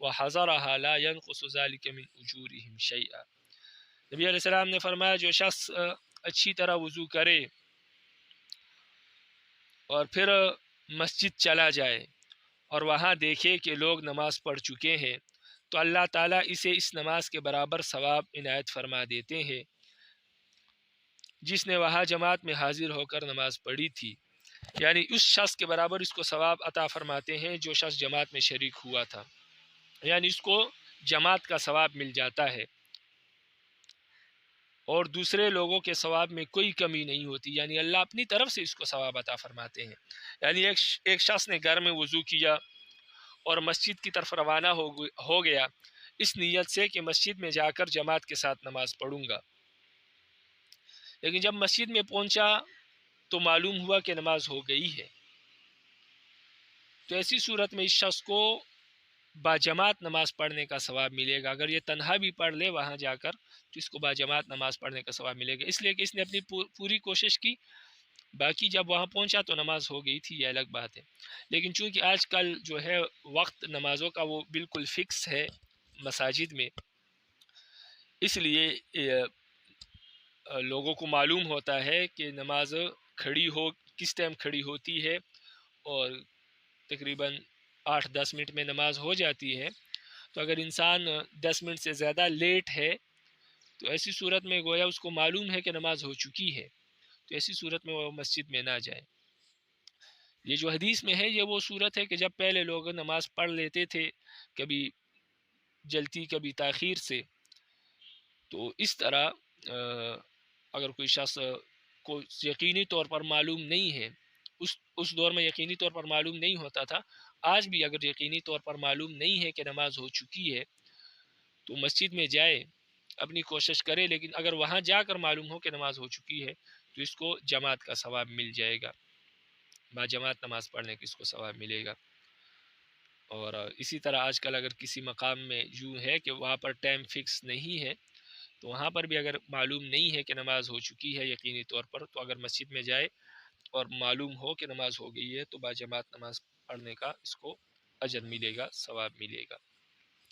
وحضرها لا ينقص ذلك من اجورهم شيئا. نبی علیہ السلام نے فرمایا جو شخص اچھی طرح وضو کرے اور پھر مسجد چلا جائے اور وہاں دیکھے کہ لوگ نماز پڑھ چکے ہیں تو اللہ تعالیٰ اسے اس نماز کے برابر ثواب عنایت فرما دیتے ہیں جس نے وہاں جماعت میں حاضر ہو کر نماز پڑھی تھی. یعنی اس شخص کے برابر اس کو ثواب عطا فرماتے ہیں جو شخص جماعت میں شریک ہوا تھا، یعنی اس کو جماعت کا ثواب مل جاتا ہے اور دوسرے لوگوں کے ثواب میں کوئی کمی نہیں ہوتی. یعنی اللہ اپنی طرف سے اس کو ثواب عطا فرماتے ہیں. یعنی ایک شخص نے گھر میں وضو کیا اور مسجد کی طرف روانہ ہو گیا اس نیت سے کہ مسجد میں جا کر جماعت کے ساتھ نماز پڑھوں گا، لیکن جب مسجد میں پہنچا تو معلوم ہوا کہ نماز ہو گئی ہے، تو ایسی صورت میں اس شخص کو باجماعت نماز پڑھنے کا ثواب ملے گا. اگر یہ تنہا بھی پڑھ لے وہاں جا کر تو اس کو باجماعت نماز پڑھنے کا ثواب ملے گا، اس لیے کہ اس نے اپنی پوری کوشش کی. باقی جب وہاں پہنچا تو نماز ہو گئی تھی، یہ الگ بات ہے. لیکن چونکہ آج کل جو ہے وقت نمازوں کا وہ بالکل فکس ہے مساجد میں، اس لیے لوگوں کو معلوم ہوتا ہے کہ نماز کھڑی ہو کس ٹائم کھڑی ہوتی ہے اور تقریباً 8-10 منٹ میں نماز ہو جاتی ہے. تو اگر انسان 10 منٹ سے زیادہ لیٹ ہے تو ایسی صورت میں گویا اس کو معلوم ہے کہ نماز ہو چکی ہے، تو ایسی صورت میں وہ مسجد میں نہ جائے. یہ جو حدیث میں ہے یہ وہ صورت ہے کہ جب پہلے لوگ نماز پڑھ لیتے تھے کبھی جلتی کبھی تاخیر سے، تو اس طرح اگر کوئی شخص کو یقینی طور پر معلوم نہیں ہے، اس دور میں یقینی طور پر معلوم نہیں ہوتا تھا، آج بھی اگر یقینی طور پر معلوم نہیں ہے کہ نماز ہو چکی ہے تو مسجد میں جائے، اپنی کوشش کرے، لیکن اگر وہاں جا کر معلوم ہو کہ نماز ہو چکی ہے تو اس کو جماعت کا ثواب مل جائے گا، باجماعت نماز پڑھنے کی اس کو ثواب ملے گا. اور اسی طرح آج کل اگر کسی مقام میں یوں ہے کہ وہاں پر ٹائم فکس نہیں ہے تو وہاں پر بھی اگر معلوم نہیں ہے کہ نماز ہو چکی ہے یقینی طور پر، تو اگر مسجد میں جائے اور معلوم ہو کہ نماز ہو گئی ہے تو باجماعت نماز پڑھنے کا اس کو اجر ملے گا، ثواب ملے گا.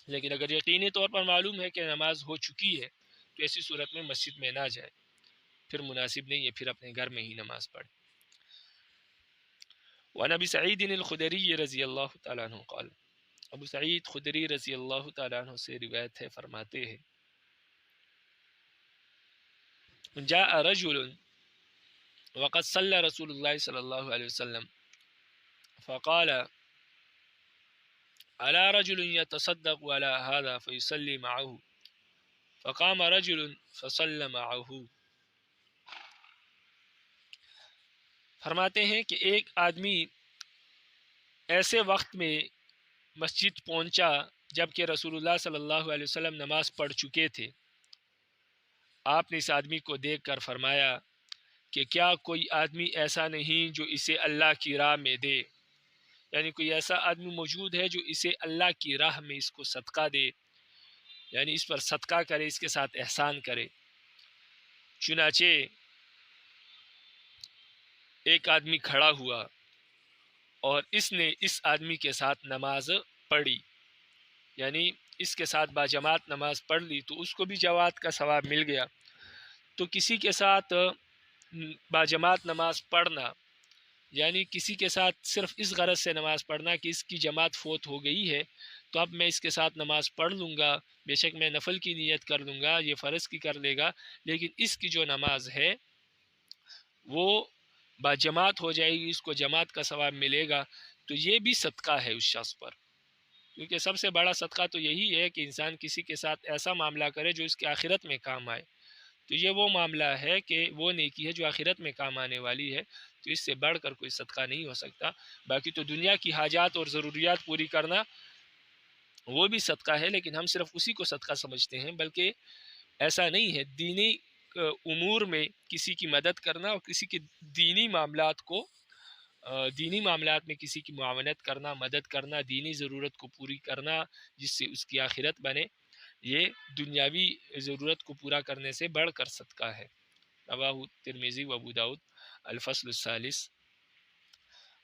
لیکن اگر یقینی طور پر معلوم ہے کہ نماز ہو چکی ہے تو ایسی صورت میں مسجد میں نہ جائے. پھر مناسب نہیں ہے، پھر اپنے گھر میں ہی نماز پڑھے۔ وعن ابی سعید الخدری رضی اللہ تعالیٰ عنہ قال، ابو سعید خدری رضی اللہ تعالیٰ عنہ سے روایت ہے، فرماتے ہیں جاء رجل وقد صلى رسول الله صلی اللہ علیہ وسلم فقال ألا رجل يتصدق على هذا فيصلي معه فقام رجل فصلى معه۔ فرماتے ہیں کہ ایک آدمی ایسے وقت میں مسجد پہنچا جبکہ رسول اللہ صلی اللہ علیہ وسلم نماز پڑھ چکے تھے۔ آپ نے اس آدمی کو دیکھ کر فرمایا کہ کیا کوئی آدمی ایسا نہیں جو اسے اللہ کی راہ میں دے، یعنی کوئی ایسا آدمی موجود ہے جو اسے اللہ کی راہ میں اس کو صدقہ دے، یعنی اس پر صدقہ کرے، اس کے ساتھ احسان کرے۔ چنانچہ ایک آدمی کھڑا ہوا اور اس نے اس آدمی کے ساتھ نماز پڑھی، یعنی اس کے ساتھ باجماعت نماز پڑھ لی تو اس کو بھی جماعت کا ثواب مل گیا۔ تو کسی کے ساتھ باجماعت نماز پڑھنا، یعنی کسی کے ساتھ صرف اس غرض سے نماز پڑھنا کہ اس کی جماعت فوت ہو گئی ہے تو اب میں اس کے ساتھ نماز پڑھ لوں گا، بے شک میں نفل کی نیت کر لوں گا، یہ فرض کی کر لے گا، لیکن اس کی جو نماز ہے وہ باجماعت ہو جائے گی، اس کو جماعت کا ثواب ملے گا، تو یہ بھی صدقہ ہے اس شخص پر۔ کیونکہ سب سے بڑا صدقہ تو یہی ہے کہ انسان کسی کے ساتھ ایسا معاملہ کرے جو اس کے آخرت میں کام آئے، تو یہ وہ معاملہ ہے کہ وہ نیکی ہے جو آخرت میں کام آنے والی ہے، تو اس سے بڑھ کر کوئی صدقہ نہیں ہو سکتا۔ باقی تو دنیا کی حاجات اور ضروریات پوری کرنا وہ بھی صدقہ ہے، لیکن ہم صرف اسی کو صدقہ سمجھتے ہیں، بلکہ ایسا نہیں ہے۔ دینی امور میں کسی کی مدد کرنا اور کسی کے دینی معاملات میں کسی کی معاونت کرنا، مدد کرنا، دینی ضرورت کو پوری کرنا جس سے اس کی آخرت بنے، یہ دنیاوی ضرورت کو پورا کرنے سے بڑھ کر صدقہ ہے۔ رواہ ترمذی و ابو داؤد۔ الفصل الثالث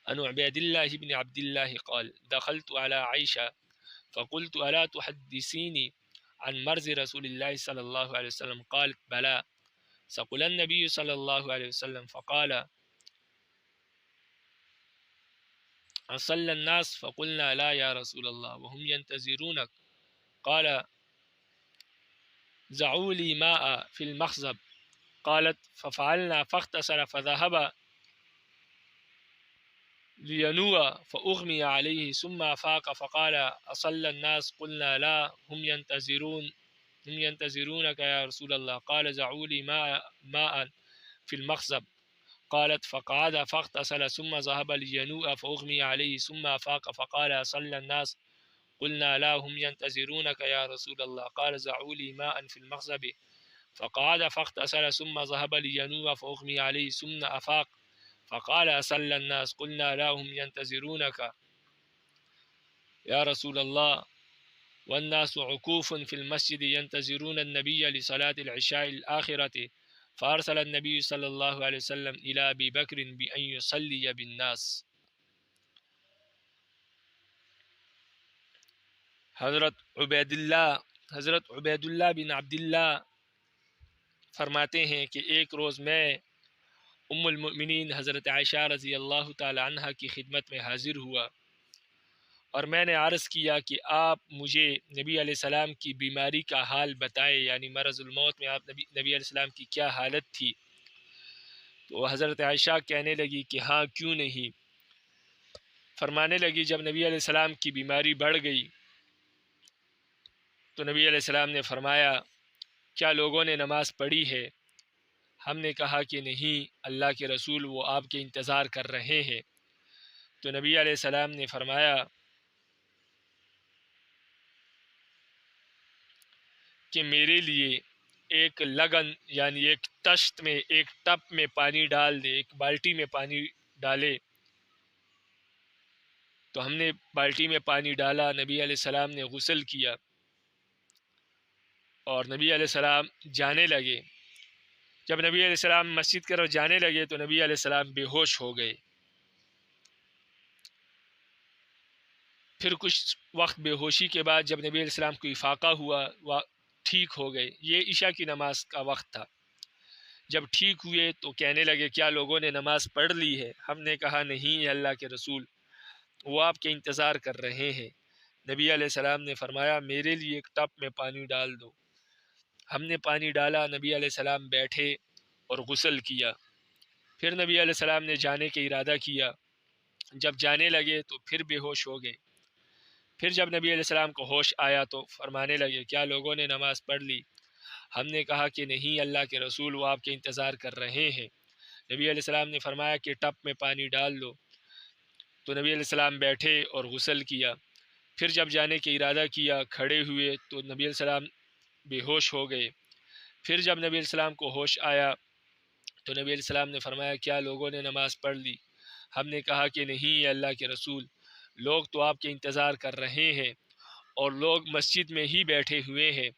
عن عبید اللہ بن عبد اللہ قال دخلت على عائشہ فقلت الا تحدثینی عن مرض رسول اللہ صلی اللہ علیہ وسلم قالت بلا سقل النبی صلی اللہ علیہ وسلم فقال اصلى الناس فقلنا لا يا رسول الله وهم ينتظرونك قال زعوا لي ماء في المخزب قالت ففعلنا فاغتسل فذهب لينوء فأغمي عليه ثم أفاق فقال أصلى الناس قلنا لا هم ينتظرونك يا رسول الله قال زعوا لي ماء في المخزب قالت فقعد فاغتسل ثم ذهب لينوء فأغمي عليه ثم أفاق فقال أصلى الناس قلنا لا هم ينتظرونك يا رسول الله قال زعوا لي ماء في المخزب فقعد فاغتسل ثم ذهب لينوء فأغمي عليه ثم أفاق فقال أصلى الناس قلنا لا هم ينتظرونك يا رسول الله والناس عكوف في المسجد ينتظرون النبي لصلاة العشاء الآخرة فأرسل النبي صلى الله عليه وسلم إلى أبي بكر بأن يصلي بالناس۔ حضرت عبید اللہ بن عبداللہ فرماتے ہیں کہ ایک روز میں ام المؤمنین حضرت عائشہ رضی اللہ تعالی عنہ کی خدمت میں حاضر ہوا اور میں نے عرض کیا کہ آپ مجھے نبی علیہ السلام کی بیماری کا حال بتائے، یعنی مرض الموت میں آپ نبی علیہ السلام کی کیا حالت تھی۔ تو حضرت عائشہ کہنے لگی کہ ہاں کیوں نہیں۔ فرمانے لگی جب نبی علیہ السلام کی بیماری بڑھ گئی تو نبی علیہ السلام نے فرمایا کیا لوگوں نے نماز پڑھی ہے؟ ہم نے کہا کہ نہیں، اللہ کے رسول وہ آپ کے انتظار کر رہے ہیں۔ تو نبی علیہ السلام نے فرمایا کہ میرے لیے ایک لگن یعنی ایک تشت میں، ایک ٹپ میں پانی ڈال دے، ایک بالٹی میں پانی ڈالے۔ تو ہم نے بالٹی میں پانی ڈالا، نبی علیہ السلام نے غسل کیا اور نبی علیہ السلام جانے لگے۔ جب نبی علیہ السلام مسجد کی طرف جانے لگے تو نبی علیہ السلام بے ہوش ہو گئے۔ پھر کچھ وقت بے ہوشی کے بعد جب نبی علیہ السلام کو افاقہ ہوا، وہ ٹھیک ہو گئے۔ یہ عشاء کی نماز کا وقت تھا۔ جب ٹھیک ہوئے تو کہنے لگے کیا لوگوں نے نماز پڑھ لی ہے؟ ہم نے کہا نہیں اللہ کے رسول، وہ آپ کے انتظار کر رہے ہیں۔ نبی علیہ السلام نے فرمایا میرے لیے ایک ٹپ میں پانی ڈال دو۔ ہم نے پانی ڈالا، نبی علیہ السلام بیٹھے اور غسل کیا۔ پھر نبی علیہ السلام نے جانے کا ارادہ کیا، جب جانے لگے تو پھر بے ہوش ہو گئے۔ پھر جب نبی علیہ السلام کو ہوش آیا تو فرمانے لگے کیا لوگوں نے نماز پڑھ لی؟ ہم نے کہا کہ نہیں اللہ کے رسول، وہ آپ کے انتظار کر رہے ہیں۔ نبی علیہ السلام نے فرمایا کہ ٹپ میں پانی ڈال دو۔ تو نبی علیہ السلام بیٹھے اور غسل کیا۔ پھر جب جانے کا ارادہ کیا، کھڑے ہوئے تو نبی علیہ السلام بے ہوش ہو گئے۔ پھر جب نبی علیہ السلام کو ہوش آیا تو نبی علیہ السلام نے فرمایا کیا لوگوں نے نماز پڑھ لی؟ ہم نے کہا کہ نہیں اللہ کے رسول، لوگ تو آپ کے انتظار کر رہے ہیں اور لوگ مسجد میں ہی بیٹھے ہوئے ہیں،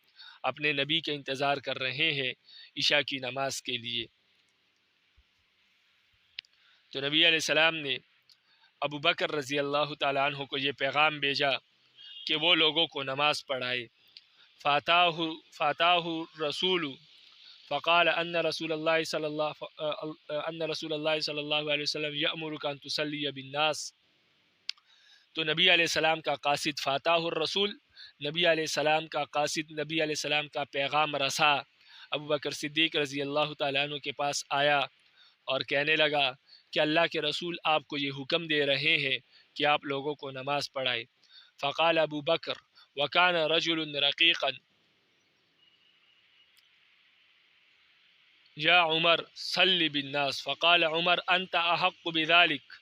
اپنے نبی کے انتظار کر رہے ہیں عشاء کی نماز کے لیے۔ تو نبی علیہ السلام نے ابو بکر رضی اللہ تعالیٰ عنہ کو یہ پیغام بھیجا کہ وہ لوگوں کو نماز پڑھائے۔ فاتاہ رسول فقال ان رسول اللہ صلی اللہ علیہ وسلم یأمرک ان تصلی بالناس۔ تو نبی علیہ السلام کا قاصد فاتح الرسول، نبی علیہ السلام کا قاصد، نبی علیہ السلام کا پیغام رسا، ابو بکر صدیق رضی اللہ تعالیٰ عنہ کے پاس آیا اور کہنے لگا کہ اللہ کے رسول آپ کو یہ حکم دے رہے ہیں کہ آپ لوگوں کو نماز پڑھائے۔ فقال ابو بکر وکان رجل رقیقا یا عمر صلی بالناس، فقال عمر انت احق بذلك۔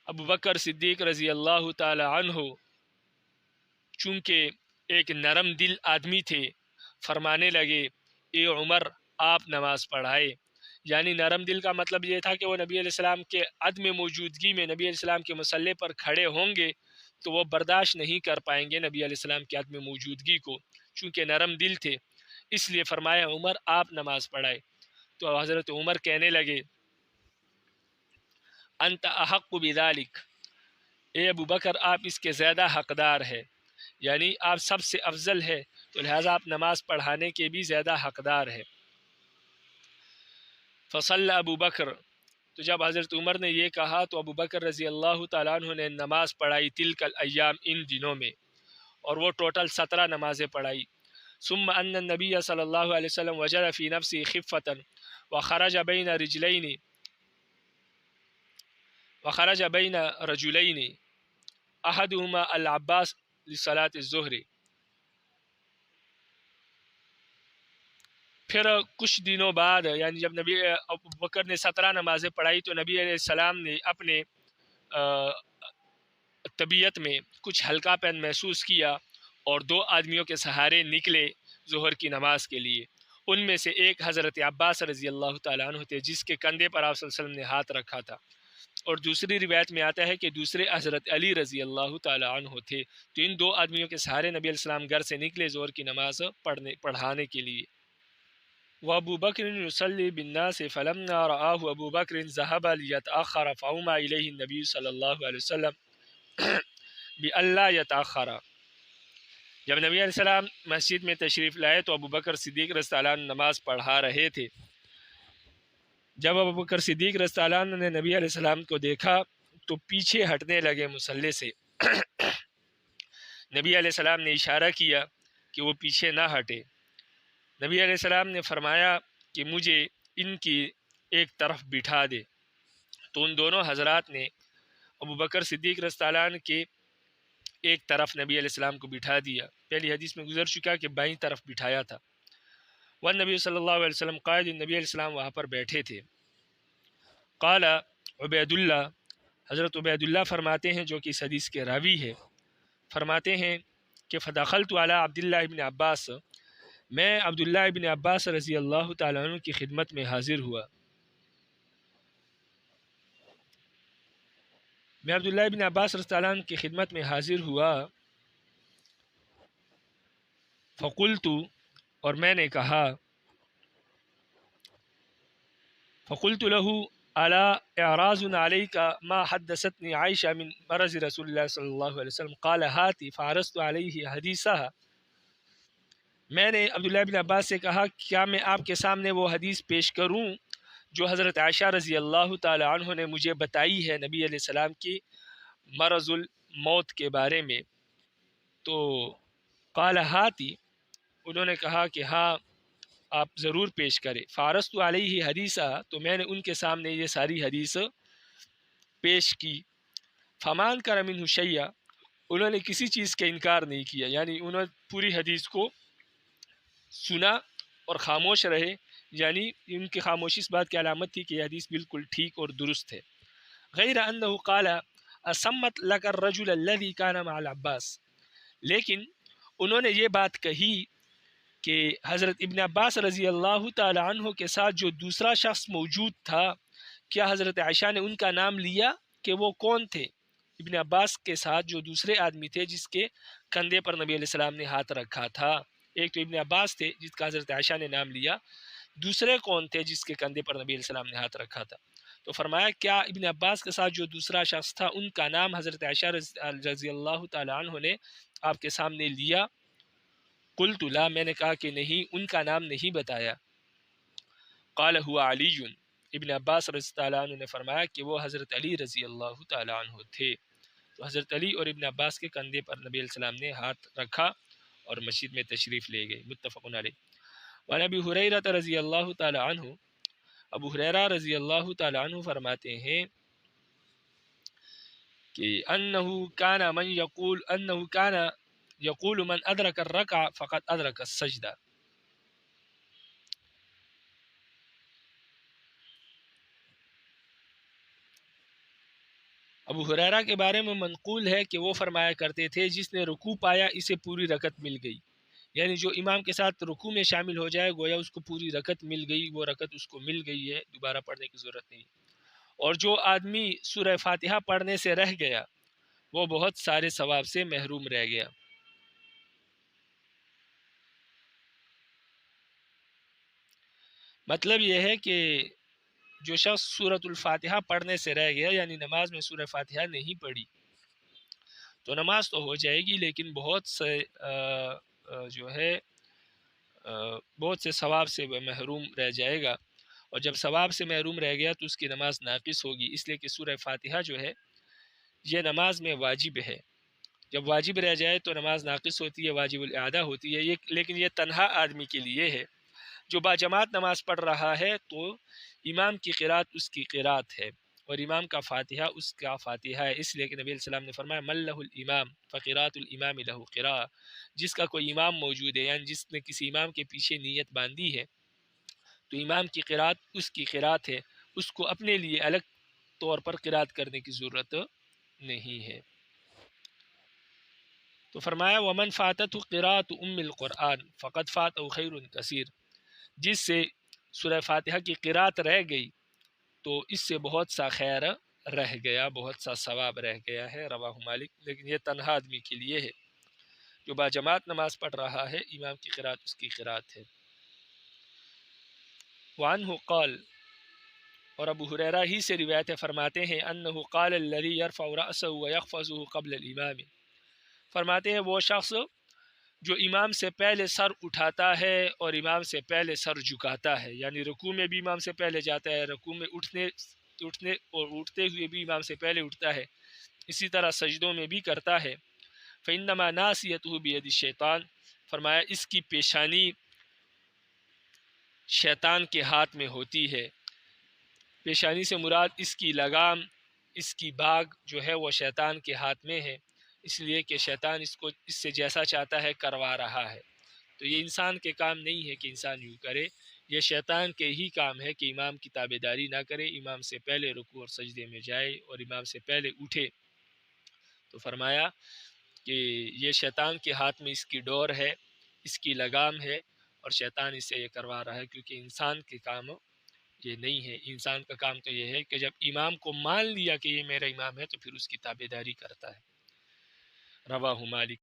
ابو بکر صدیق رضی اللہ تعالی عنہ چونکہ ایک نرم دل آدمی تھے، فرمانے لگے اے عمر آپ نماز پڑھائے۔ یعنی نرم دل کا مطلب یہ تھا کہ وہ نبی علیہ السلام کے عدم موجودگی میں نبی علیہ السلام کے مصلی پر کھڑے ہوں گے تو وہ برداشت نہیں کر پائیں گے نبی علیہ السلام کے عدم موجودگی کو، چونکہ نرم دل تھے، اس لیے فرمایا عمر آپ نماز پڑھائے۔ تو حضرت عمر کہنے لگے انت احق بذالک، اے ابو بکر آپ اس کے زیادہ حقدار ہے، یعنی آپ سب سے افضل ہے تو لہٰذا آپ نماز پڑھانے کے بھی زیادہ حقدار ہے۔ فصلی ابو بکر، تو جب حضرت عمر نے یہ کہا تو ابو بکر رضی اللہ تعالیٰ عنہ نے نماز پڑھائی تلک الایام، ان دنوں میں، اور وہ ٹوٹل 17 نمازیں پڑھائی۔ ثم ان النبی صلی اللہ علیہ وسلم وجد فی نفسی خفة وخرج بین رجلین احدهما العباس لصلاة الظہر۔ پھر کچھ دنوں بعد، یعنی جب نبی ابو بکر نے 17 نمازیں پڑھائی تو نبی علیہ السلام نے اپنے طبیعت میں کچھ ہلکا پن محسوس کیا اور 2 آدمیوں کے سہارے نکلے ظہر کی نماز کے لیے۔ ان میں سے ایک حضرت عباس رضی اللہ تعالیٰ عنہ تھے جس کے کندھے پر آپ صلی اللہ علیہ وسلم نے ہاتھ رکھا تھا، اور دوسری روایت میں آتا ہے کہ دوسرے حضرت علی رضی اللہ تعالیٰ عنہ تھے۔ تو ان 2 آدمیوں کے سہارے نبی علیہ السلام گھر سے نکلے ظہر کی نماز پڑھانے کے لیے۔ وابو بکر یصلی بالناس فلما رآہ ابو بکر ذهب لیتأخر فأومى الیہ النبی صلی اللہ علیہ وسلم بألا یتأخر۔ جب نبی علیہ السلام مسجد میں تشریف لائے تو ابو بکر صدیق رضی اللہ عنہ نماز پڑھا رہے تھے۔ جب ابو بکر صدیق رضی اللہ عنہ نے نبی علیہ السلام کو دیکھا تو پیچھے ہٹنے لگے مصلی سے۔ نبی علیہ السلام نے اشارہ کیا کہ وہ پیچھے نہ ہٹے۔ نبی علیہ السلام نے فرمایا کہ مجھے ان کی ایک طرف بٹھا دے، تو ان دونوں حضرات نے ابو بکر صدیق رضی اللہ عنہ کے ایک طرف نبی علیہ السلام کو بٹھا دیا۔ پہلی حدیث میں گزر چکا کہ بائیں طرف بٹھایا تھا۔ والنبی صلی اللہ علیہ وسلم قائد، نبی علیہ السلام وہاں پر بیٹھے تھے۔ قال عبید اللہ، حضرت عبید اللہ فرماتے ہیں جو کہ اس حدیث کے راوی ہے، فرماتے ہیں کہ فدخلت علی عبداللہ ابن عباس، میں عبداللہ ابن عباس رضی اللہ تعالیٰ عنہ کی خدمت میں حاضر ہوا۔ میں عبداللہ ابن عباس رضی اللہ عنہ کی خدمت میں حاضر ہوا۔ فقلت، اور میں نے کہا، فقلت له الا اعراض علیک ما حدثتنی عائشہ من مرض رسول اللہ صلی اللہ علیہ وسلم قال ہاتی فعرضت علیہ حدیثہ۔ میں نے عبداللہ بن عباس سے کہا کیا میں آپ کے سامنے وہ حدیث پیش کروں جو حضرت عائشہ رضی اللہ تعالی عنہ نے مجھے بتائی ہے نبی علیہ السلام کی مرض الموت کے بارے میں؟ تو قال ہاتی، انہوں نے کہا کہ ہاں آپ ضرور پیش کریں۔ فارست علیہ حدیثہ، تو میں نے ان کے سامنے یہ ساری حدیث پیش کی۔ فمان کر منہ شیء، انہوں نے کسی چیز کا انکار نہیں کیا، یعنی انہوں نے پوری حدیث کو سنا اور خاموش رہے، یعنی ان کی خاموشی اس بات کی علامت تھی کہ یہ حدیث بالکل ٹھیک اور درست ہے۔ غیر انہ قال اسمت لک الرجل الذی کان مع العباس، لیکن انہوں نے یہ بات کہی کہ حضرت ابن عباس رضی اللہ تعالی عنہ کے ساتھ جو دوسرا شخص موجود تھا، کیا حضرت عائشہ نے ان کا نام لیا کہ وہ کون تھے؟ ابن عباس کے ساتھ جو دوسرے آدمی تھے جس کے کندھے پر نبی علیہ السلام نے ہاتھ رکھا تھا، ایک تو ابن عباس تھے جس کا حضرت عائشہ نے نام لیا، دوسرے کون تھے جس کے کندھے پر نبی علیہ السلام نے ہاتھ رکھا تھا؟ تو فرمایا کیا ابن عباس کے ساتھ جو دوسرا شخص تھا ان کا نام حضرت عائشہ رضی اللہ تعالی عنہ نے آپ کے سامنے لیا؟ قلت لا، میں نے کہا کہ نہیں، ان کا نام نہیں بتایا۔ قال هو علی، ابن عباس رضی اللہ عنہ نے فرمایا کہ وہ حضرت علی رضی اللہ تعالی عنہ تھے۔ تو حضرت علی اور ابن عباس کے کندھے پر نبی علیہ السلام نے ہاتھ رکھا اور مسجد میں تشریف لے گئے، متفق علیہ۔ وعن ابی ہریرہ رضی اللہ تعالی عنہ، ابو ہریرہ رضی اللہ تعالی عنہ فرماتے ہیں کہ انہ کان یقول من ادرک الرکع فقد ادرک السجدہ، ابو ہریرہ کے بارے میں منقول ہے کہ وہ فرمایا کرتے تھے جس نے رکوع پایا اسے پوری رکعت مل گئی، یعنی جو امام کے ساتھ رکوع میں شامل ہو جائے گویا اس کو پوری رکعت مل گئی، وہ رکعت اس کو مل گئی ہے، دوبارہ پڑھنے کی ضرورت نہیں۔ اور جو آدمی سورہ فاتحہ پڑھنے سے رہ گیا وہ بہت سارے ثواب سے محروم رہ گیا۔ مطلب یہ ہے کہ جو شخص سورۃ الفاتحہ پڑھنے سے رہ گیا، یعنی نماز میں سورہ فاتحہ نہیں پڑھی، تو نماز تو ہو جائے گی لیکن بہت سے بہت سے ثواب سے محروم رہ جائے گا، اور جب ثواب سے محروم رہ گیا تو اس کی نماز ناقص ہوگی، اس لیے کہ سورہ فاتحہ جو ہے یہ نماز میں واجب ہے، جب واجب رہ جائے تو نماز ناقص ہوتی ہے، واجب الاعادہ ہوتی ہے، لیکن یہ تنہا آدمی کے لیے ہے۔ جو باجماعت نماز پڑھ رہا ہے تو امام کی قرات اس کی قرات ہے اور امام کا فاتحہ اس کا فاتحہ ہے، اس لیے کہ نبی علیہ السلام نے فرمایا من لہ الامام فقرات الامام لہ قراءہ، جس کا کوئی امام موجود ہے، یعنی جس نے کسی امام کے پیچھے نیت باندھی ہے تو امام کی قرات اس کی قرات ہے، اس کو اپنے لیے الگ طور پر قرات کرنے کی ضرورت نہیں ہے۔ تو فرمایا ومن فاتت قراءۃ ام القرآن فقد فاتہ خیر کثیر، جس سے سورہ فاتحہ کی قرات رہ گئی تو اس سے بہت سا خیر رہ گیا، بہت سا ثواب رہ گیا ہے، رواہ مالک۔ لیکن یہ تنہا آدمی کے لیے ہے، جو باجماعت نماز پڑھ رہا ہے امام کی قرات اس کی قرات ہے۔ وعنہ قال، اور ابو ہریرہ ہی سے روایت فرماتے ہیں انہ قال الذی یرفع رأسہ ویخفضہ قبل الامام، فرماتے ہیں وہ شخص جو امام سے پہلے سر اٹھاتا ہے اور امام سے پہلے سر جھکاتا ہے، یعنی رکوع میں بھی امام سے پہلے جاتا ہے، رکوع میں اٹھنے اور اٹھتے ہوئے بھی امام سے پہلے اٹھتا ہے، اسی طرح سجدوں میں بھی کرتا ہے۔ فإنما ناصیتہ بید الشیطان، فرمایا اس کی پیشانی شیطان کے ہاتھ میں ہوتی ہے، پیشانی سے مراد اس کی لگام، اس کی باگ جو ہے وہ شیطان کے ہاتھ میں ہے، اس لیے کہ شیطان اس سے جیسا چاہتا ہے کروا رہا ہے، تو یہ انسان کے کام نہیں ہے کہ انسان یوں کرے، یہ شیطان کے ہی کام ہے کہ امام کی تابعداری نہ کرے، امام سے پہلے رکوع اور سجدے میں جائے اور امام سے پہلے اٹھے۔ تو فرمایا کہ یہ شیطان کے ہاتھ میں اس کی ڈور ہے، اس کی لگام ہے، اور شیطان اس سے یہ کروا رہا ہے، کیونکہ انسان کے کام یہ نہیں ہے۔ انسان کا کام تو یہ ہے کہ جب امام کو مان لیا کہ یہ میرا امام ہے تو پھر اس کی تابعداری کرتا ہے، رواہ مالک۔